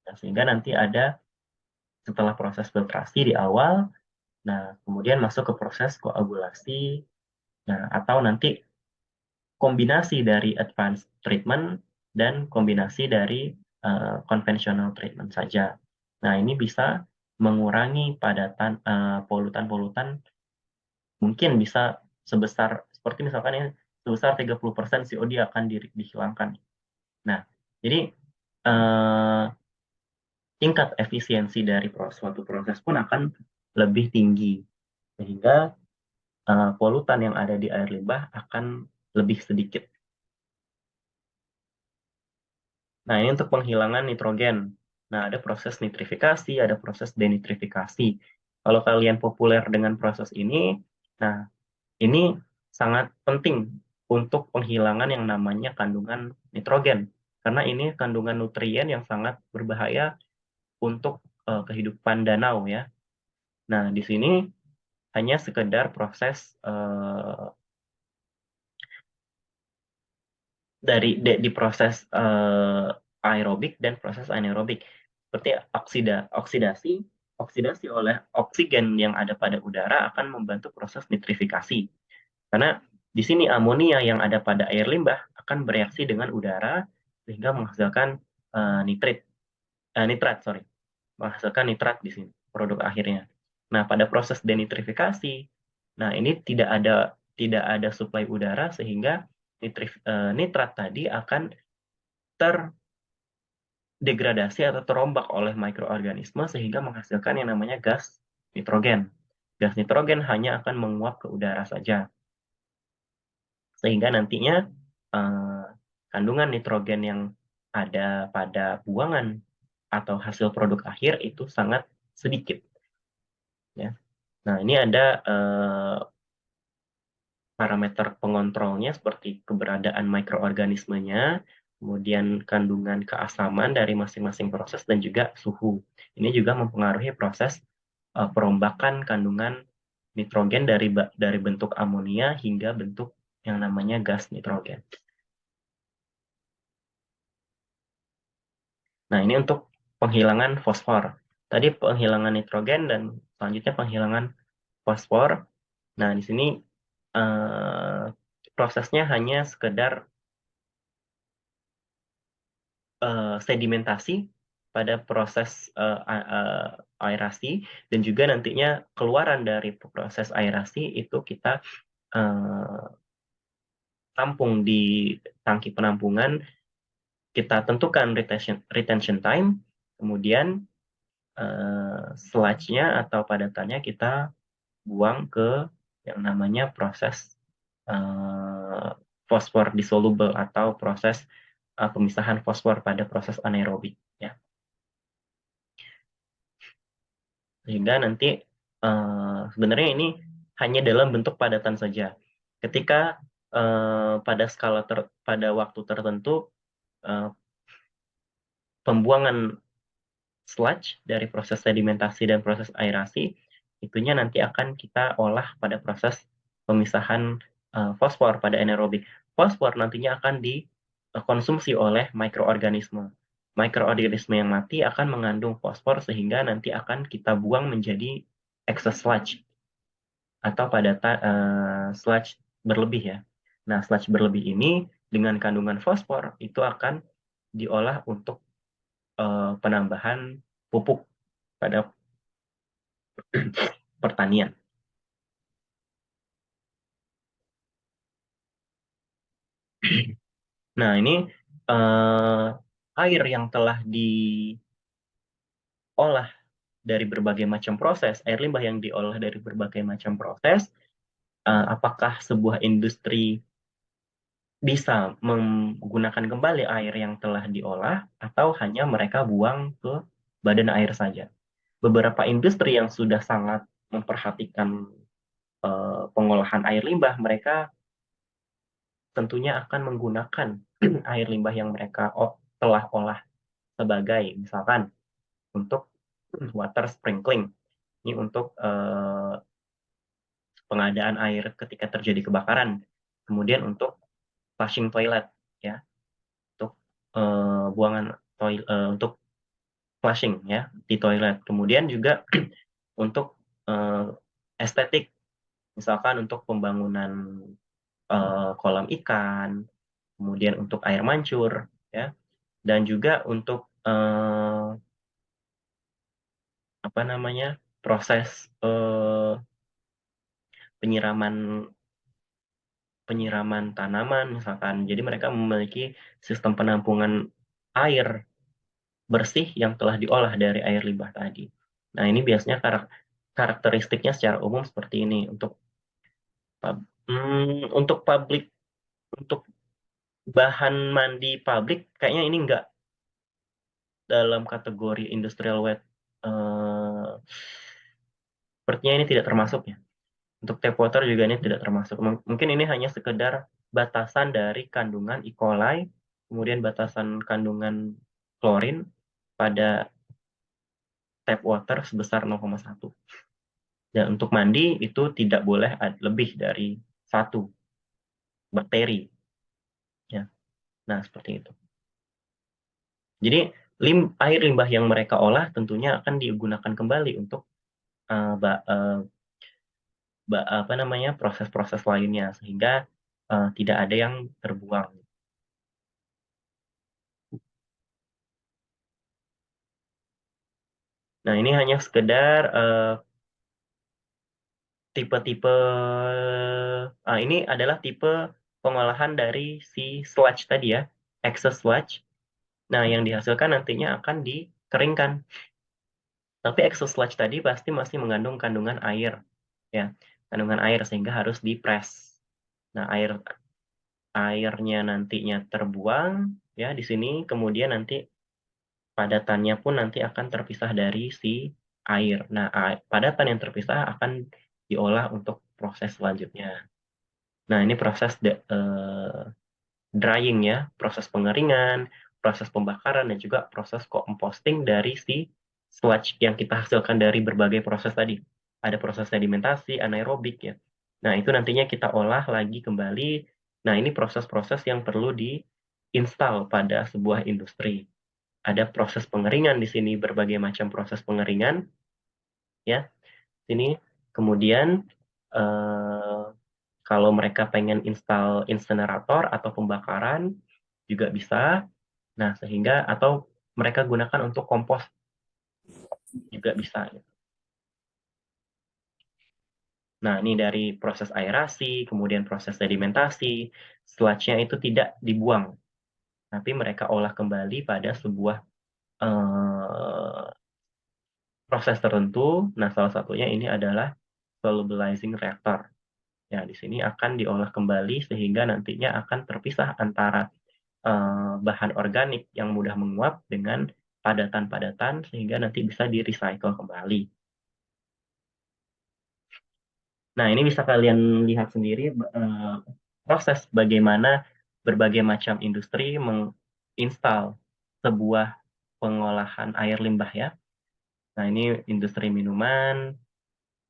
A: Nah, sehingga nanti ada setelah proses filtrasi di awal, nah kemudian masuk ke proses koagulasi, nah atau nanti kombinasi dari advanced treatment dan kombinasi dari conventional treatment saja. Nah, ini bisa mengurangi padatan polutan-polutan mungkin bisa sebesar seperti misalkan ya sebesar 30% COD akan dihilangkan. Nah, jadi tingkat efisiensi dari suatu proses pun akan lebih tinggi sehingga polutan yang ada di air limbah akan lebih sedikit. Nah, ini untuk penghilangan nitrogen. Nah, ada proses nitrifikasi, ada proses denitrifikasi. Kalau kalian populer dengan proses ini, nah ini sangat penting untuk penghilangan yang namanya kandungan nitrogen. Karena ini kandungan nutrien yang sangat berbahaya untuk kehidupan danau ya. Nah, di sini hanya sekedar proses di proses aerobik dan proses anaerobik. Seperti oksidasi, oksidasi oleh oksigen yang ada pada udara akan membantu proses nitrifikasi. Karena di sini amonia yang ada pada air limbah akan bereaksi dengan udara sehingga menghasilkan nitrat, menghasilkan nitrat di sini produk akhirnya. Nah, pada proses denitrifikasi, nah ini tidak ada suplai udara sehingga nitrat tadi akan terdegradasi atau terombak oleh mikroorganisme sehingga menghasilkan yang namanya gas nitrogen. Gas nitrogen hanya akan menguap ke udara saja. Sehingga nantinya kandungan nitrogen yang ada pada buangan atau hasil produk akhir itu sangat sedikit. Ya. Nah, ini ada parameter pengontrolnya seperti keberadaan mikroorganismenya, kemudian kandungan keasaman dari masing-masing proses, dan juga suhu. Ini juga mempengaruhi proses perombakan kandungan nitrogen dari bentuk amonia hingga bentuk yang namanya gas nitrogen. Nah, ini untuk penghilangan fosfor. Tadi penghilangan nitrogen dan selanjutnya penghilangan fosfor. Nah, di sini prosesnya hanya sekedar sedimentasi pada proses aerasi dan juga nantinya keluaran dari proses aerasi itu kita tampung di tangki penampungan, kita tentukan retention time, kemudian sludge-nya atau padatannya kita buang ke yang namanya proses fosfor dissolubel atau proses pemisahan fosfor pada proses anaerobik, ya. Sehingga nanti sebenarnya ini hanya dalam bentuk padatan saja. Ketika pada waktu tertentu pembuangan sludge dari proses sedimentasi dan proses aerasi, itunya nanti akan kita olah pada proses pemisahan fosfor pada anaerobik. Fosfor nantinya akan dikonsumsi oleh mikroorganisme. Mikroorganisme yang mati akan mengandung fosfor sehingga nanti akan kita buang menjadi excess sludge atau padatan sludge berlebih, ya. Nah, sludge berlebih ini dengan kandungan fosfor itu akan diolah untuk penambahan pupuk pada pertanian. Nah, ini air yang telah diolah dari berbagai macam proses, air limbah yang diolah dari berbagai macam proses, apakah sebuah industri bisa menggunakan kembali air yang telah diolah atau hanya mereka buang ke badan air saja. Beberapa industri yang sudah sangat memperhatikan pengolahan air limbah, mereka tentunya akan menggunakan air limbah yang mereka telah olah sebagai misalkan untuk water sprinkling. Ini untuk pengadaan air ketika terjadi kebakaran. Kemudian untuk flushing toilet, ya, untuk buangan untuk flushing, ya, di toilet. Kemudian juga untuk estetik, misalkan untuk pembangunan kolam ikan, kemudian untuk air mancur, ya, dan juga untuk apa namanya, proses penyiraman tanaman misalkan. Jadi mereka memiliki sistem penampungan air bersih yang telah diolah dari air limbah tadi. Nah, ini biasanya karakteristiknya secara umum seperti ini untuk publik, untuk bahan mandi publik kayaknya ini enggak dalam kategori industrial wet. Sepertinya ini tidak termasuk, ya. Untuk tap water juga ini tidak termasuk. Mungkin ini hanya sekedar batasan dari kandungan E. coli, kemudian batasan kandungan klorin pada tap water sebesar 0,1. Dan untuk mandi itu tidak boleh lebih dari 1 bakteri, ya. Nah, seperti itu. Jadi air limbah yang mereka olah tentunya akan digunakan kembali untuk apa namanya, proses-proses lainnya sehingga tidak ada yang terbuang. Nah, ini hanya sekedar tipe-tipe, ini adalah tipe pengolahan dari si sludge tadi, ya, excess sludge. Nah, yang dihasilkan nantinya akan dikeringkan. Tapi excess sludge tadi pasti masih mengandung kandungan air, ya, kandungan air sehingga harus dipres. Nah, airnya nantinya terbuang, ya, di sini, kemudian nanti padatannya pun nanti akan terpisah dari si air. Nah, padatan yang terpisah akan diolah untuk proses selanjutnya. Nah, ini proses drying, ya, proses pengeringan, proses pembakaran, dan juga proses composting dari si sludge yang kita hasilkan dari berbagai proses tadi. Ada proses sedimentasi, anaerobik, ya. Nah, itu nantinya kita olah lagi kembali. Nah, ini proses-proses yang perlu diinstal pada sebuah industri. Ada proses pengeringan di sini, berbagai macam proses pengeringan, ya. Sini kemudian kalau mereka pengen install insenerator atau pembakaran juga bisa. Nah, sehingga atau mereka gunakan untuk kompos juga bisa. Nah, ini dari proses aerasi, kemudian proses sedimentasi, sludge-nya itu tidak dibuang, tapi mereka olah kembali pada sebuah proses tertentu. Nah, salah satunya ini adalah solubilizing reactor. Ya, di sini akan diolah kembali sehingga nantinya akan terpisah antara bahan organik yang mudah menguap dengan padatan-padatan sehingga nanti bisa di-recycle kembali. Nah, ini bisa kalian lihat sendiri proses bagaimana berbagai macam industri menginstal sebuah pengolahan air limbah ya. Nah, ini industri minuman.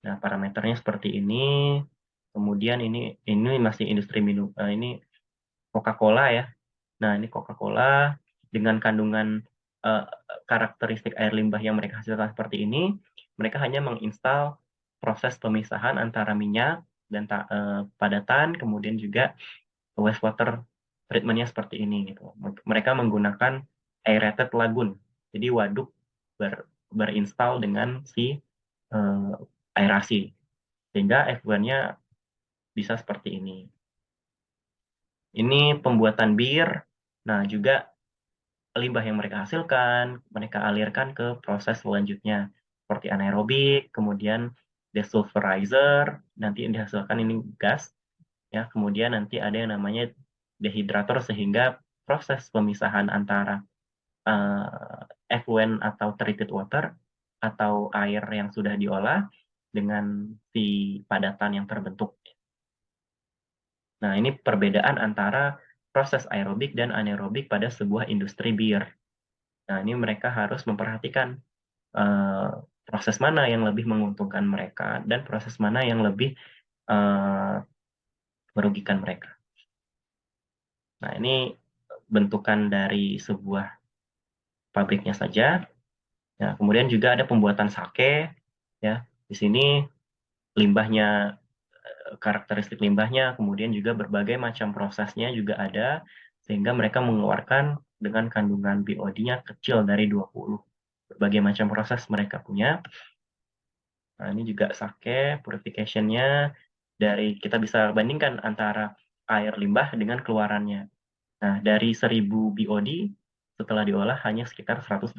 A: Nah, parameternya seperti ini. Kemudian ini masih industri minum, ini Coca-Cola ya. Nah, ini Coca-Cola dengan kandungan eh, karakteristik air limbah yang mereka hasilkan seperti ini, mereka hanya menginstal proses pemisahan antara minyak dan padatan, kemudian juga wastewater treatmentnya seperti ini gitu. Mereka menggunakan aerated lagoon, jadi waduk berinstal dengan si aerasi, sehingga effluentnya bisa seperti ini. Ini pembuatan bir. Nah, juga limbah yang mereka hasilkan, mereka alirkan ke proses selanjutnya, seperti anaerobik, kemudian desulfurizer, nanti yang dihasilkan ini gas, ya, kemudian nanti ada yang namanya dehidrator, sehingga proses pemisahan antara effluent atau treated water, atau air yang sudah diolah, dengan si padatan yang terbentuk. Nah, ini perbedaan antara proses aerobik dan anaerobik pada sebuah industri bir. Nah, ini mereka harus memperhatikan uh, proses mana yang lebih menguntungkan mereka dan proses mana yang lebih uh, merugikan mereka. Nah, ini bentukan dari sebuah pabriknya saja. Nah, kemudian juga ada pembuatan sake. Ya, di sini limbahnya, karakteristik limbahnya, kemudian juga berbagai macam prosesnya juga ada, sehingga mereka mengeluarkan dengan kandungan BOD-nya kecil dari 20. Berbagai macam proses mereka punya. Nah, ini juga sake purification-nya, dari kita bisa bandingkan antara air limbah dengan keluarannya. Nah, dari 1000 BOD setelah diolah hanya sekitar 185.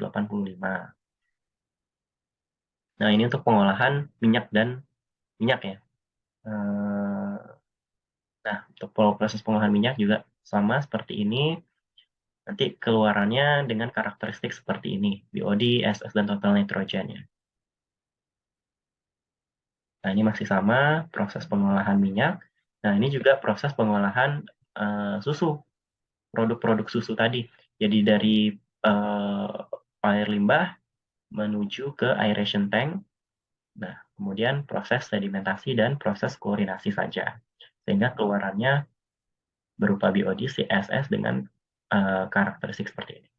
A: Nah, ini untuk pengolahan minyak dan minyak ya. Nah, untuk proses pengolahan minyak juga sama seperti ini. Nanti keluarannya dengan karakteristik seperti ini, BOD, SS, dan total nitrogennya. Nah, ini masih sama proses pengolahan minyak. Nah, ini juga proses pengolahan susu, produk-produk susu tadi. Jadi dari air limbah menuju ke aeration tank. Nah, kemudian proses sedimentasi dan proses klorinasi saja. Sehingga keluarannya berupa BOD, CSS dengan karakteristik seperti ini.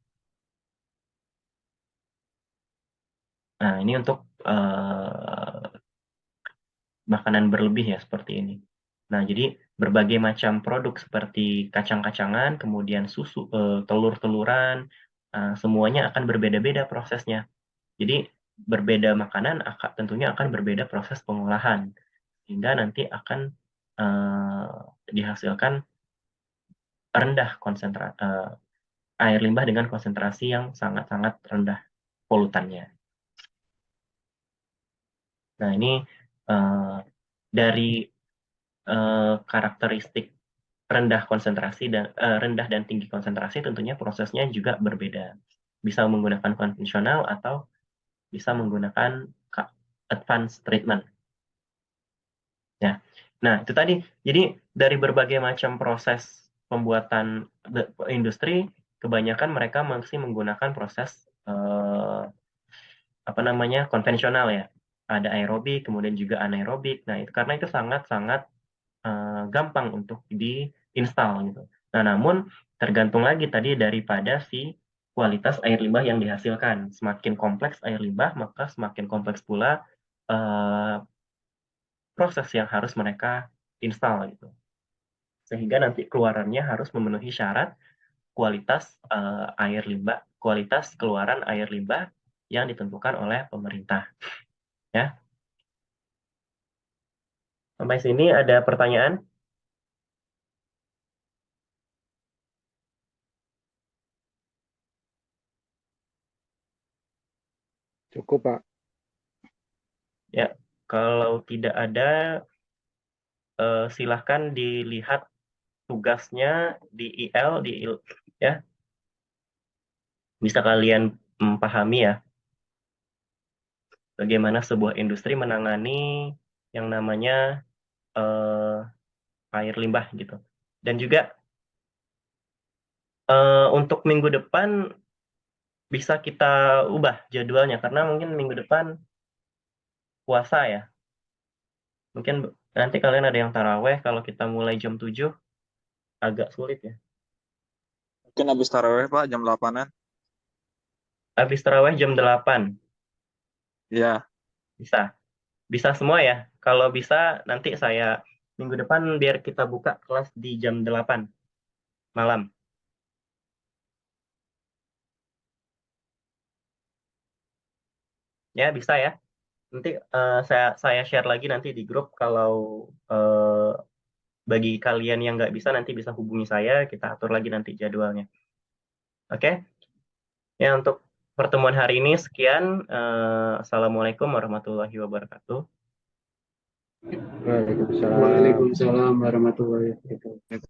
A: Nah, ini untuk makanan berlebih ya, seperti ini. Nah, jadi berbagai macam produk seperti kacang-kacangan, kemudian susu, telur-teluran, semuanya akan berbeda-beda prosesnya. Jadi berbeda makanan tentunya akan berbeda proses pengolahan, sehingga nanti akan dihasilkan rendah air limbah dengan konsentrasi yang sangat-sangat rendah polutannya. Nah, ini dari karakteristik rendah dan tinggi konsentrasi, tentunya prosesnya juga berbeda. Bisa menggunakan konvensional atau bisa menggunakan advanced treatment. Ya. Nah, itu tadi. Jadi dari berbagai macam proses pembuatan industri, kebanyakan mereka masih menggunakan proses apa namanya, konvensional ya. Ada aerobik, kemudian juga anaerobik. Nah, itu karena itu sangat-sangat gampang untuk diinstal gitu. Nah, namun tergantung lagi tadi daripada si kualitas air limbah yang dihasilkan. Semakin kompleks air limbah, maka semakin kompleks pula eh, proses yang harus mereka install gitu. Sehingga nanti keluarannya harus memenuhi syarat kualitas air limbah, kualitas keluaran air limbah yang ditentukan oleh pemerintah. Ya, Sampai sini ada pertanyaan?
B: Cukup, Pak.
A: Ya, kalau tidak ada, silahkan dilihat tugasnya di IL, ya, bisa kalian pahami ya, bagaimana sebuah industri menangani yang namanya eh, air limbah gitu. Dan juga untuk minggu depan bisa kita ubah jadwalnya karena mungkin minggu depan puasa ya. Mungkin nanti kalian ada yang taraweh, kalau kita mulai jam 7 agak sulit ya.
C: Mungkin habis taraweh Pak jam 8-an.
A: Habis taraweh jam 8
C: Iya.
A: bisa. Bisa semua ya. Kalau bisa nanti saya minggu depan biar kita buka kelas di jam 8 malam. Ya, bisa ya. Nanti saya share lagi nanti di grup kalau bagi kalian yang nggak bisa nanti bisa hubungi saya, kita atur lagi nanti jadwalnya. Oke? Ya, untuk pertemuan hari ini sekian. Assalamualaikum warahmatullahi wabarakatuh.
B: Waalaikumsalam.
D: Waalaikumsalam warahmatullahi wabarakatuh.
C: Gitu.